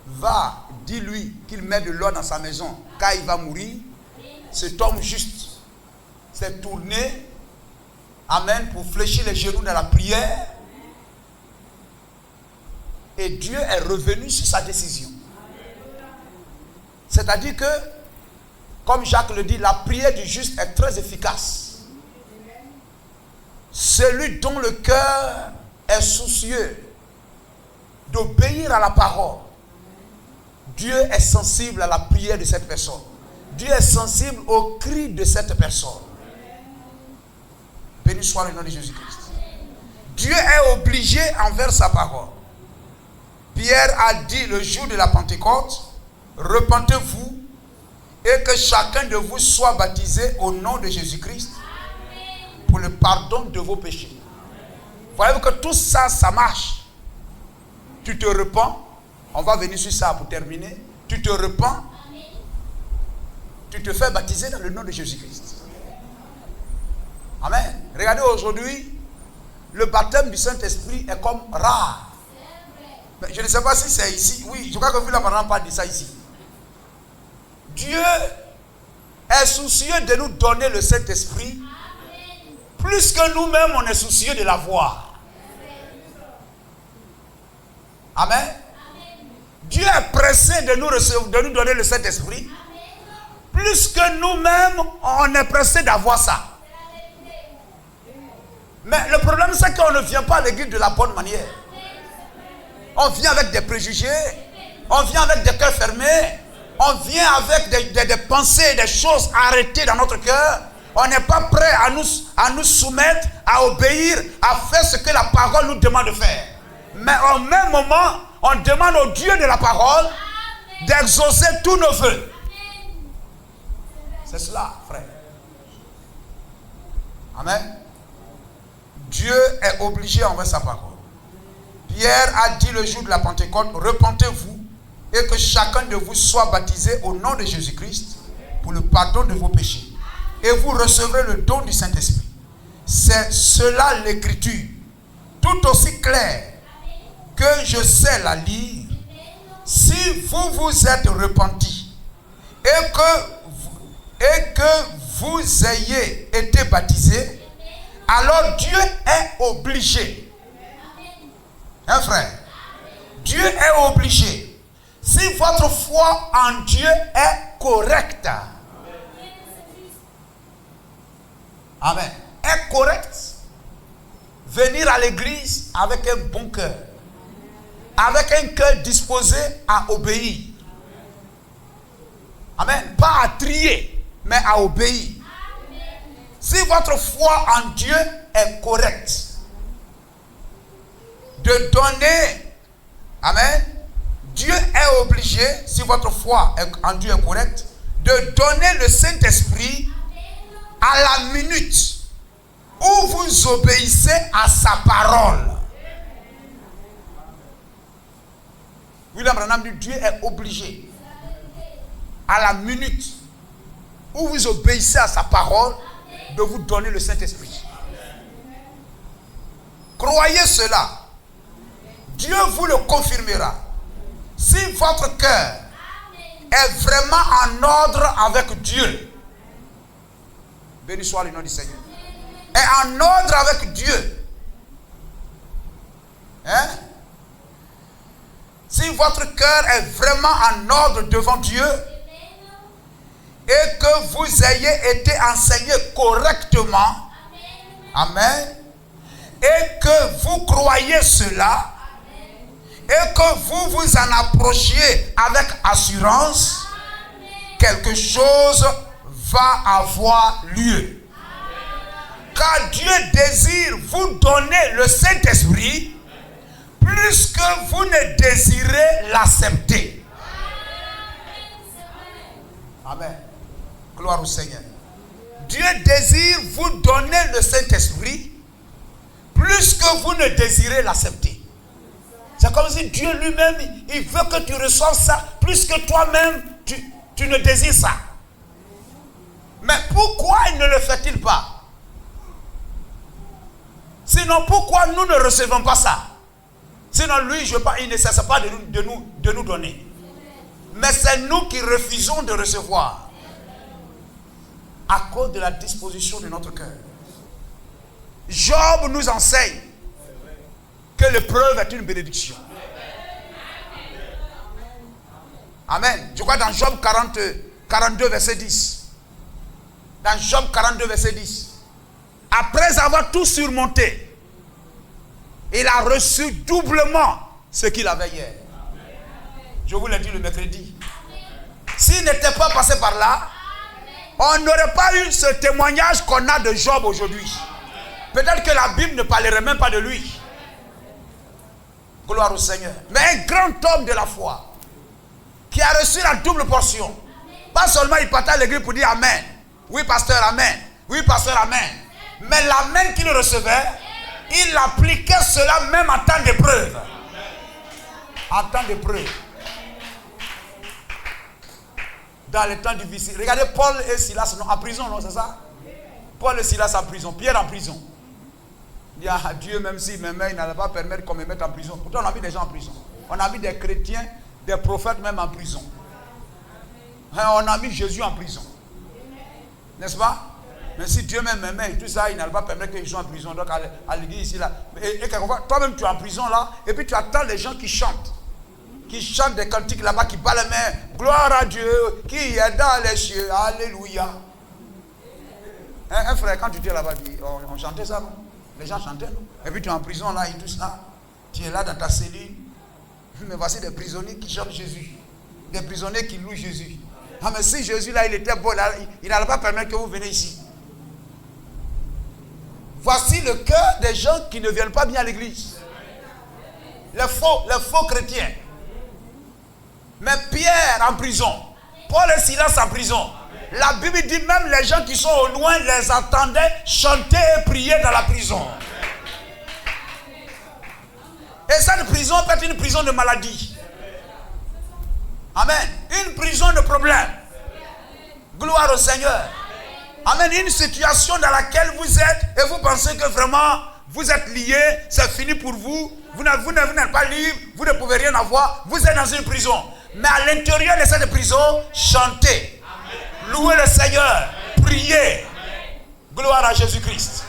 va, dis-lui qu'il met de l'eau dans sa maison. Quand il va mourir, cet homme juste s'est tourné, amen, pour fléchir les genoux dans la prière. Et Dieu est revenu sur sa décision. C'est-à-dire que, comme Jacques le dit, la prière du juste est très efficace. Celui dont le cœur est soucieux d'obéir à la parole, Dieu est sensible à la prière de cette personne. Dieu est sensible au cri de cette personne. Béni soit le nom de Jésus-Christ. Dieu est obligé envers sa parole. Pierre a dit le jour de la Pentecôte, repentez-vous et que chacun de vous soit baptisé au nom de Jésus-Christ pour le pardon de vos péchés. Voyez-vous que tout ça, ça marche. Tu te repens. On va venir sur ça pour terminer. Tu te repens. Tu te fais baptiser dans le nom de Jésus-Christ. Amen. Regardez aujourd'hui, le baptême du Saint-Esprit est comme rare. Mais je ne sais pas si c'est ici. Oui, je crois que vous n'avez pas dit ça ici. Dieu est soucieux de nous donner le Saint-Esprit plus que nous-mêmes on est soucieux de l'avoir. Amen. Dieu est pressé de nous donner le Saint-Esprit plus que nous-mêmes on est pressé d'avoir ça. Mais le problème c'est qu'on ne vient pas à l'église de la bonne manière. On vient avec des préjugés, on vient avec des cœurs fermés, on vient avec des pensées, des choses arrêtées dans notre cœur. On n'est pas prêt à nous soumettre, à obéir, à faire ce que la parole nous demande de faire. Mais au même moment, on demande au Dieu de la parole d'exaucer tous nos vœux. C'est cela, frère. Amen. Dieu est obligé envers sa parole. Pierre a dit le jour de la Pentecôte, repentez-vous et que chacun de vous soit baptisé au nom de Jésus-Christ pour le pardon de vos péchés. Et vous recevrez le don du Saint-Esprit. C'est cela l'écriture, tout aussi claire que je sais la lire. Si vous vous êtes repentis et que vous ayez été baptisés, alors Dieu est obligé. Hein, frère? Dieu est obligé. Si votre foi en Dieu est correcte, amen, est correcte, venir à l'église avec un bon cœur, avec un cœur disposé à obéir. Amen. Pas à trier, mais à obéir. Si votre foi en Dieu est correcte, de donner, amen, Dieu est obligé, si votre foi en Dieu est correcte, de donner le Saint-Esprit à la minute où vous obéissez à sa parole. William Branham dit, Dieu est obligé à la minute où vous obéissez à sa parole de vous donner le Saint-Esprit. Croyez cela. Dieu vous le confirmera. Si votre cœur est vraiment en ordre avec Dieu, béni soit le nom du Seigneur, est en ordre avec Dieu, hein? Si votre cœur est vraiment en ordre devant Dieu et que vous ayez été enseigné correctement, amen, et que vous croyez cela, et que vous vous en approchiez avec assurance, quelque chose va avoir lieu. Car Dieu désire vous donner le Saint-Esprit plus que vous ne désirez l'accepter. Amen. Gloire au Seigneur. Dieu désire vous donner le Saint-Esprit plus que vous ne désirez l'accepter. C'est comme si Dieu lui-même, il veut que tu reçoives ça plus que toi-même, tu ne désires ça. Mais pourquoi il ne le fait-il pas? Sinon, pourquoi nous ne recevons pas ça? Sinon, lui, il ne cesse pas de nous donner. Mais c'est nous qui refusons de recevoir à cause de la disposition de notre cœur. Job nous enseigne que l'épreuve est une bénédiction. Amen. Je crois dans Job 42, verset 10. Dans Job 42, verset 10. Après avoir tout surmonté, il a reçu doublement ce qu'il avait hier. Je vous l'ai dit le mercredi. S'il n'était pas passé par là, on n'aurait pas eu ce témoignage qu'on a de Job aujourd'hui. Peut-être que la Bible ne parlerait même pas de lui. Gloire au Seigneur. Mais un grand homme de la foi qui a reçu la double portion. Pas seulement il partait à l'église pour dire Amen. Oui, pasteur, Amen. Oui, pasteur, Amen. Mais l'Amen qu'il recevait, il appliquait cela même en temps d'épreuve. En temps d'épreuve. Dans les temps difficiles. Regardez Paul et Silas en prison, non, c'est ça? Paul et Silas en prison, Pierre en prison. Il dit à Dieu, même s'il m'aimait, il n'allait pas permettre qu'on me mette en prison. Pourtant, on a vu des gens en prison. On a vu des chrétiens, des prophètes même en prison. On a mis Jésus en prison. N'est-ce pas? Mais si Dieu même m'aimait et tout ça, il n'allait pas permettre qu'ils soient en prison. Donc à l'église ici, là. Et quelquefois, toi-même tu es en prison là, et puis tu attends les gens qui chantent. Qui chantent des cantiques là-bas, qui parlent, mais gloire à Dieu, qui est dans les cieux, alléluia. Un frère, quand tu étais là-bas, on chantait ça, non? Les gens chantaient, non? Et puis tu es en prison là, et tout ça. Tu es là dans ta cellule. Mais voici des prisonniers qui chantent Jésus. Des prisonniers qui louent Jésus. Ah, mais si Jésus là, il était beau là, il n'allait pas permettre que vous venez ici. Voici le cœur des gens qui ne viennent pas bien à l'église. Les faux chrétiens. Mais Pierre en prison, Paul et Silas en prison. La Bible dit même les gens qui sont au loin les entendaient chanter et prier dans la prison. Et cette prison peut être une prison de maladie. Amen. Une prison de problème. Gloire au Seigneur. Amen. Une situation dans laquelle vous êtes et vous pensez que vraiment vous êtes liés, c'est fini pour vous. Vous n'êtes pas libre, vous ne pouvez rien avoir. Vous êtes dans une prison. Mais à l'intérieur de cette prison, chantez. Louez le Seigneur. Priez. Gloire à Jésus-Christ.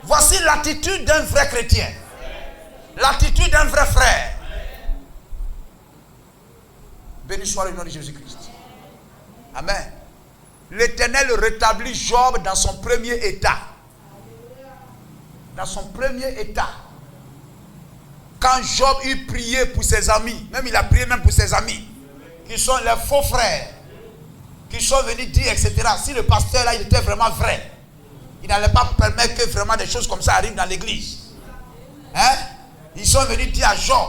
Voici l'attitude d'un vrai chrétien. L'attitude d'un vrai frère. Béni soit le nom de Jésus-Christ. Amen. L'Éternel rétablit Job dans son premier état. Dans son premier état. Quand Job eut prié pour ses amis, même il a prié même pour ses amis, qui sont les faux frères, qui sont venus dire, etc. Si le pasteur là, il était vraiment vrai, il n'allait pas permettre que vraiment des choses comme ça arrivent dans l'église. Hein? Ils sont venus dire à Job,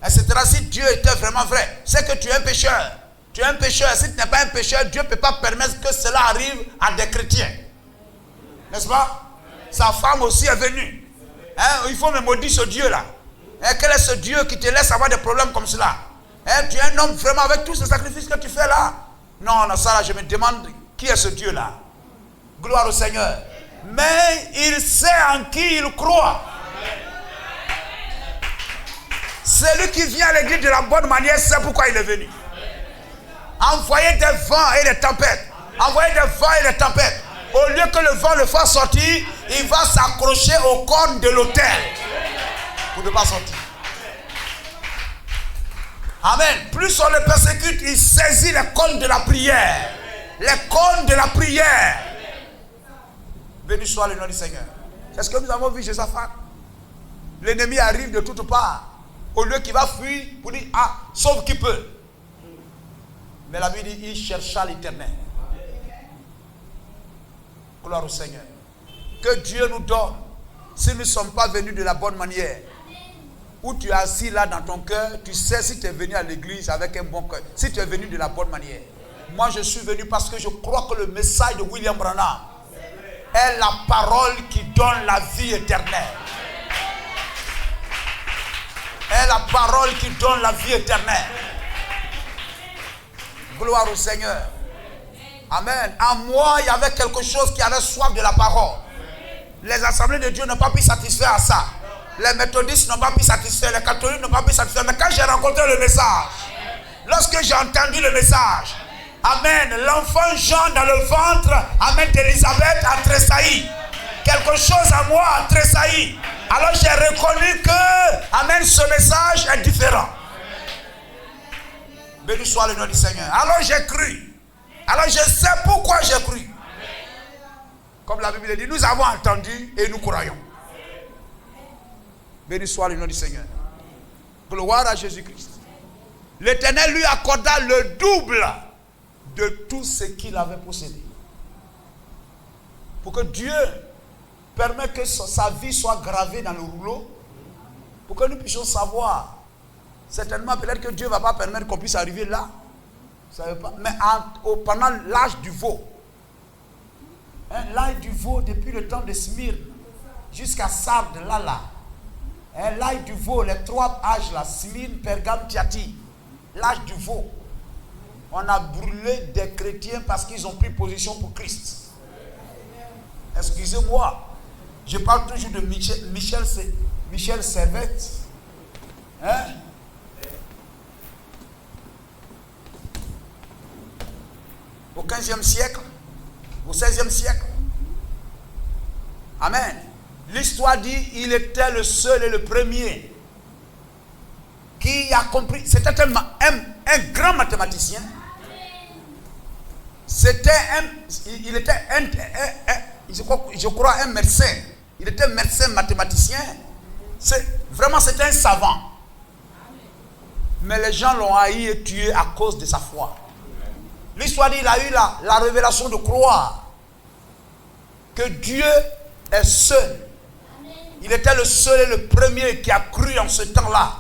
etc. Si Dieu était vraiment vrai, c'est que tu es un pécheur. Tu es un pécheur. Si tu n'es pas un pécheur, Dieu ne peut pas permettre que cela arrive à des chrétiens. N'est-ce pas? Sa femme aussi est venue. Hein? Il faut me maudire ce Dieu-là. Hein? Quel est ce Dieu qui te laisse avoir des problèmes comme cela? Hein? Tu es un homme vraiment avec tous ces sacrifices que tu fais là? Non, ça là, je me demande qui est ce Dieu-là. Gloire au Seigneur. Mais il sait en qui il croit. Celui qui vient à l'église de la bonne manière sait pourquoi il est venu. Envoyer des vents et des tempêtes. Envoyer des vents et des tempêtes. Au lieu que le vent le fasse sortir, il va s'accrocher aux cornes de l'autel pour ne pas sortir. Amen. Plus on le persécute, il saisit les cornes de la prière. Les cornes de la prière. Béni soit le nom du Seigneur. C'est ce que nous avons vu chez Josaphat. L'ennemi arrive de toutes parts. Au lieu qu'il va fuir pour dire, ah, sauve qui peut. Mais la Bible dit, il chercha l'Éternel. Gloire au Seigneur. Que Dieu nous donne, si nous ne sommes pas venus de la bonne manière, où tu es assis là dans ton cœur, tu sais si tu es venu à l'église avec un bon cœur, si tu es venu de la bonne manière. Moi, je suis venu parce que je crois que le message de William Branham est la parole qui donne la vie éternelle. Est la parole qui donne la vie éternelle. Gloire au Seigneur. Amen. En moi, il y avait quelque chose qui avait soif de la parole. Les assemblées de Dieu n'ont pas pu satisfaire à ça. Les méthodistes n'ont pas pu satisfaire. Les catholiques n'ont pas pu satisfaire. Mais quand j'ai rencontré le message, lorsque j'ai entendu le message, amen, l'enfant Jean dans le ventre, amen, d'Élisabeth a tressailli. Quelque chose en moi a tressailli. Alors j'ai reconnu que, amen, ce message est différent. Béni soit le nom du Seigneur. Alors j'ai cru. Alors je sais pourquoi j'ai cru. Comme la Bible dit, nous avons entendu et nous croyons. Béni soit le nom du Seigneur. Gloire à Jésus-Christ. L'Éternel lui accorda le double de tout ce qu'il avait possédé. Pour que Dieu permette que sa vie soit gravée dans le rouleau. Pour que nous puissions savoir. Certainement, peut-être que Dieu ne va pas permettre qu'on puisse arriver là. Vous savez pas. Mais pendant l'âge du veau. L'âge du veau, depuis le temps de Smyrne jusqu'à Sardes, là. L'âge du veau, les trois âges là, Smyrne, Pergame, Thyatire. L'âge du veau. On a brûlé des chrétiens parce qu'ils ont pris position pour Christ. Excusez-moi. Je parle toujours de Michel Servette. Au 15e siècle, au 16e siècle. Amen. L'histoire dit il était le seul et le premier qui a compris. C'était un grand mathématicien. Il était je crois un médecin. Il était médecin mathématicien. C'était un savant. Mais les gens l'ont haï et tué à cause de sa foi. L'histoire dit qu'il a eu la révélation de croire que Dieu est seul. Il était le seul et le premier qui a cru en ce temps-là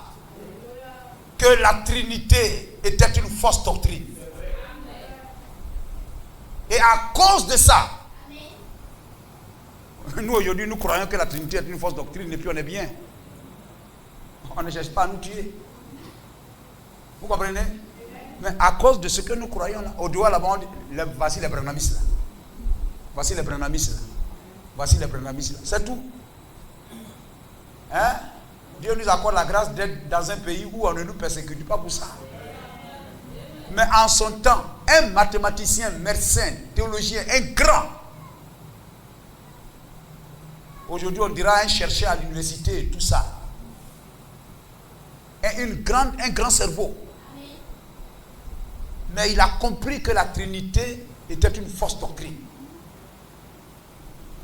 que la Trinité était une fausse doctrine. Et à cause de ça, nous aujourd'hui nous croyons que la Trinité est une fausse doctrine et puis on est bien. On ne cherche pas à nous tuer. Vous comprenez? Mais à cause de ce que nous croyons là, au dehors là-bas, voici les branhamistes là. Voici les branhamistes là. Voici les branhamistes là. C'est tout. Dieu nous accorde la grâce d'être dans un pays où on ne nous persécute pas pour ça. Mais en son temps, un mathématicien, médecin, théologien, un grand. Aujourd'hui, on dira un chercheur à l'université et tout ça. Un grand cerveau. Mais il a compris que la Trinité était une fausse doctrine.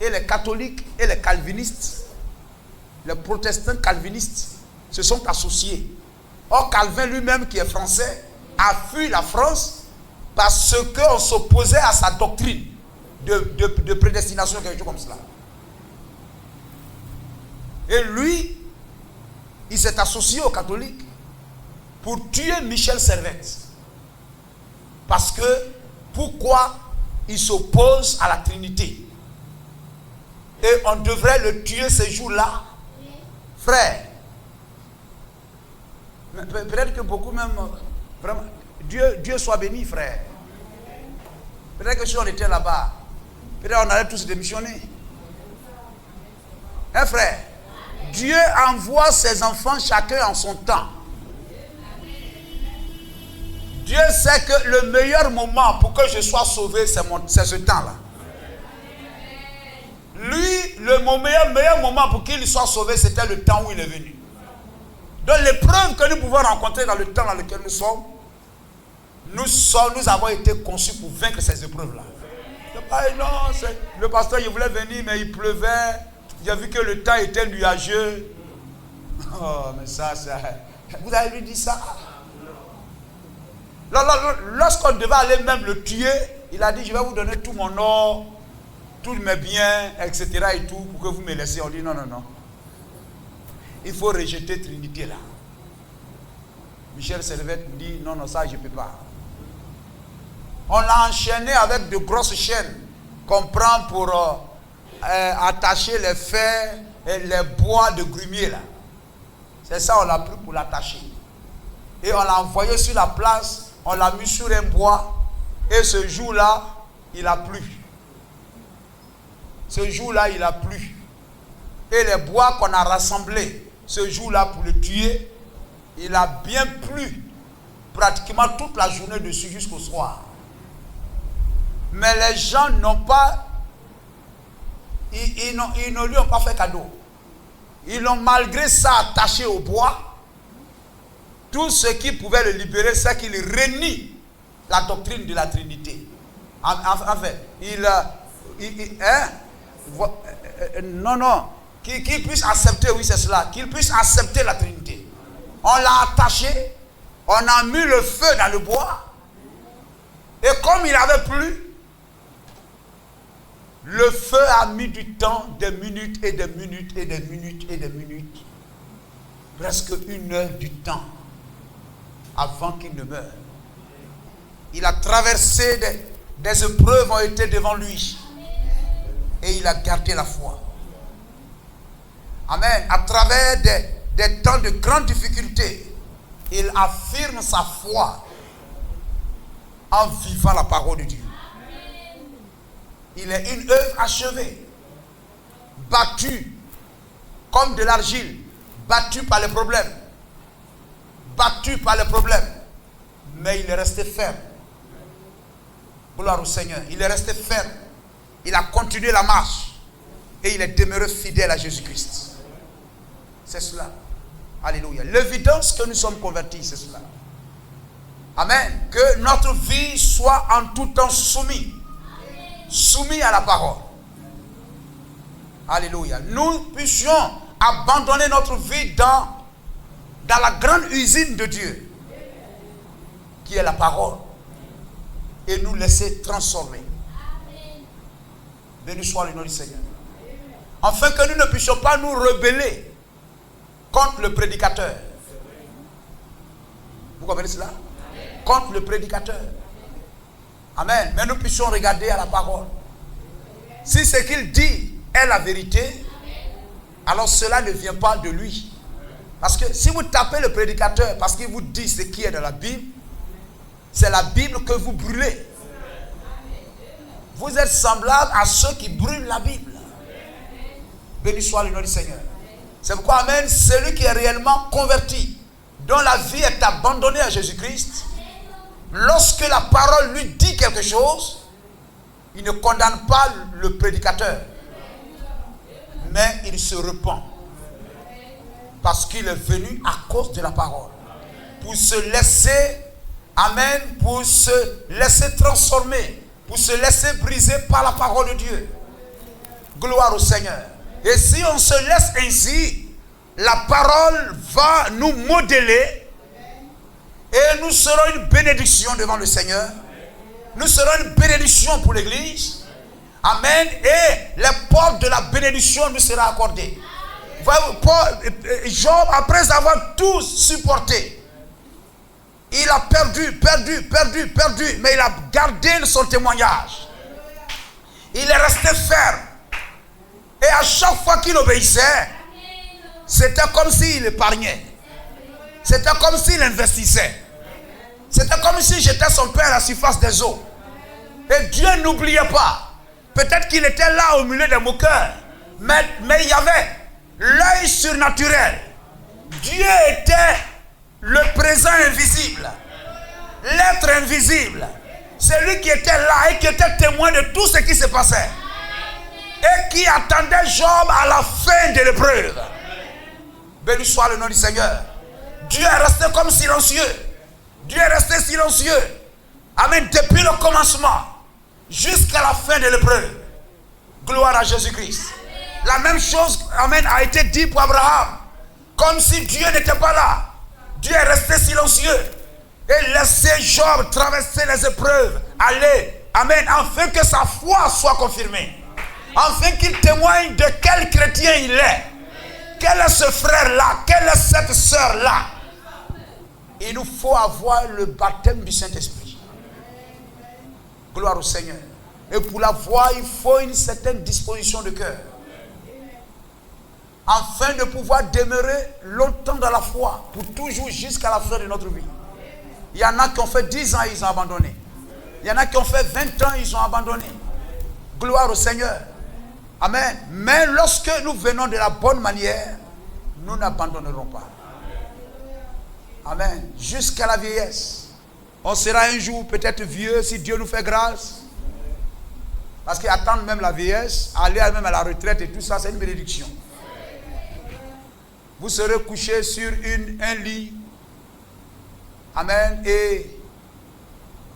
Et les catholiques et les calvinistes, les protestants calvinistes, se sont associés. Or, Calvin lui-même, qui est français, a fui la France parce qu'on s'opposait à sa doctrine de prédestination, quelque chose comme cela. Et lui, il s'est associé aux catholiques pour tuer Michel Servette. Parce que, pourquoi il s'oppose à la Trinité? Et on devrait le tuer ce jour-là. Frère, peut-être que beaucoup même, vraiment, Dieu soit béni, frère. Peut-être que si on était là-bas, peut-être on allait tous démissionner. Hein, frère? Dieu envoie ses enfants chacun en son temps. Dieu sait que le meilleur moment pour que je sois sauvé, c'est ce temps-là. Lui, le meilleur moment pour qu'il soit sauvé, c'était le temps où il est venu. Donc l'épreuve que nous pouvons rencontrer dans le temps dans lequel nous sommes, nous avons été conçus pour vaincre ces épreuves-là. Non, le pasteur, il voulait venir, mais il pleuvait. Il a vu que le temps était nuageux. Oh, mais ça, vous avez lui dit ça? Lorsqu'on devait aller même le tuer, il a dit, je vais vous donner tout mon or, tous mes biens, etc. et tout, pour que vous me laissiez. On dit, non. Il faut rejeter Trinité là. Michel Servette dit, non, ça, je ne peux pas. On l'a enchaîné avec de grosses chaînes qu'on prend pour attacher les fers et les bois de grumier là. C'est ça, on l'a pris pour l'attacher. Et on l'a envoyé sur la place, on l'a mis sur un bois. Et ce jour-là, il a plu. Ce jour-là, il a plu. Et les bois qu'on a rassemblés ce jour-là pour le tuer, il a bien plu pratiquement toute la journée dessus jusqu'au soir. Mais les gens n'ont pas, ils ne lui ont pas fait cadeau. Ils l'ont malgré ça attaché au bois. Tout ce qui pouvait le libérer, c'est qu'il renie la doctrine de la Trinité. En fait, qu'il puisse accepter, oui c'est cela, qu'il puisse accepter la Trinité. On l'a attaché, on a mis le feu dans le bois, et comme il avait plu, le feu a mis du temps, des minutes et des minutes et des minutes et des minutes, presque 1 heure du temps, avant qu'il ne meure. Il a traversé des épreuves ont été devant lui, et il a gardé la foi. Amen. À travers des temps de grandes difficultés, il affirme sa foi en vivant la parole de Dieu. Il est une œuvre achevée, battue comme de l'argile, battue par les problèmes, mais il est resté ferme. Gloire au Seigneur. Il est resté ferme. Il a continué la marche et il est demeuré fidèle à Jésus-Christ. C'est cela. Alléluia. L'évidence que nous sommes convertis, c'est cela. Amen. Que notre vie soit en tout temps soumise à la parole. Alléluia. Nous puissions abandonner notre vie dans la grande usine de Dieu, qui est la parole, et nous laisser transformer. Béni soit le nom du Seigneur. Afin que nous ne puissions pas nous rebeller contre le prédicateur. Vous comprenez cela? Contre le prédicateur. Amen. Mais nous puissions regarder à la parole. Si ce qu'il dit est la vérité, alors cela ne vient pas de lui. Parce que si vous tapez le prédicateur parce qu'il vous dit ce qui est dans la Bible, c'est la Bible que vous brûlez. Vous êtes semblable à ceux qui brûlent la Bible. Béni soit le nom du Seigneur. C'est pourquoi, amen, celui qui est réellement converti, dont la vie est abandonnée à Jésus-Christ, lorsque la parole lui dit quelque chose, il ne condamne pas le prédicateur, mais il se repent. Parce qu'il est venu à cause de la parole. Pour se laisser, amen, pour se laisser transformer, pour se laisser briser par la parole de Dieu. Gloire au Seigneur. Et si on se laisse ainsi, la parole va nous modeler et nous serons une bénédiction devant le Seigneur. Nous serons une bénédiction pour l'Église. Amen. Et les portes de la bénédiction nous seront accordées. Job, après avoir tout supporté, il a perdu, mais il a gardé son témoignage. Il est resté ferme. Et à chaque fois qu'il obéissait, c'était comme s'il épargnait. C'était comme s'il investissait. C'était comme si j'étais son père à la surface des eaux. Et Dieu n'oubliait pas. Peut-être qu'il était là au milieu des moqueurs. Mais il y avait l'œil surnaturel. Dieu était le présent invisible. L'être invisible. Celui qui était là et qui était témoin de tout ce qui se passait. Et qui attendait Job à la fin de l'épreuve. Béni soit le nom du Seigneur. Dieu est resté comme silencieux. Dieu est resté silencieux. Amen. Depuis le commencement jusqu'à la fin de l'épreuve. Gloire à Jésus-Christ. La même chose, amen, a été dit pour Abraham. Comme si Dieu n'était pas là. Dieu est resté silencieux. Et laissé Job traverser les épreuves. Aller. Amen. Afin que sa foi soit confirmée. Afin qu'il témoigne de quel chrétien il est. Quel est ce frère-là? Quelle est cette sœur-là? Il nous faut avoir le baptême du Saint-Esprit. Gloire au Seigneur. Et pour la voir, il faut une certaine disposition de cœur. Afin de pouvoir demeurer longtemps dans la foi, pour toujours jusqu'à la fin de notre vie. Il y en a qui ont fait 10 ans, ils ont abandonné. Il y en a qui ont fait 20 ans, ils ont abandonné. Gloire au Seigneur. Amen. Mais lorsque nous venons de la bonne manière, nous n'abandonnerons pas. Amen. Jusqu'à la vieillesse. On sera un jour peut-être vieux si Dieu nous fait grâce. Parce qu'attendre même la vieillesse, aller même à la retraite et tout ça, c'est une bénédiction. Vous serez couché sur un lit. Amen. Et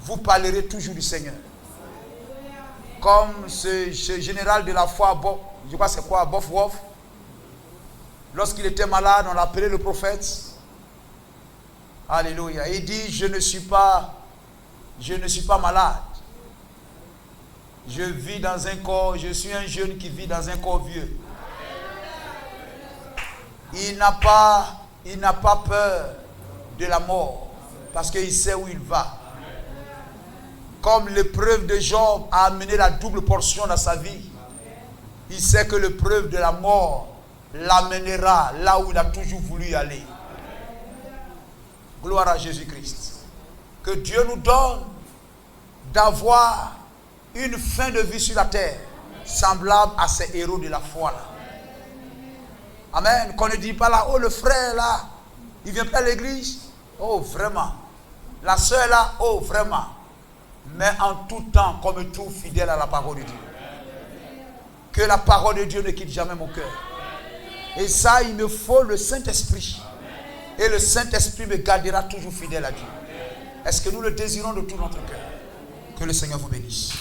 vous parlerez toujours du Seigneur. Comme ce général de la foi, je crois c'est quoi, Bofworth. Lorsqu'il était malade, on l'appelait le prophète. Alléluia. Il dit, je ne suis pas malade. Je vis dans un corps, je suis un jeune qui vit dans un corps vieux. Il n'a pas peur de la mort parce qu'il sait où il va. Comme l'épreuve de Job a amené la double portion dans sa vie, il sait que l'épreuve de la mort l'amènera là où il a toujours voulu aller. Gloire à Jésus-Christ. Que Dieu nous donne d'avoir une fin de vie sur la terre semblable à ces héros de la foi là. Amen. Qu'on ne dit pas là, oh le frère là, il vient pas à l'église. Oh vraiment. La soeur là, oh vraiment. Mais en tout temps, comme tout fidèle à la parole de Dieu. Que la parole de Dieu ne quitte jamais mon cœur. Et ça, il me faut le Saint-Esprit. Et le Saint-Esprit me gardera toujours fidèle à Dieu. Est-ce que nous le désirons de tout notre cœur? Que le Seigneur vous bénisse.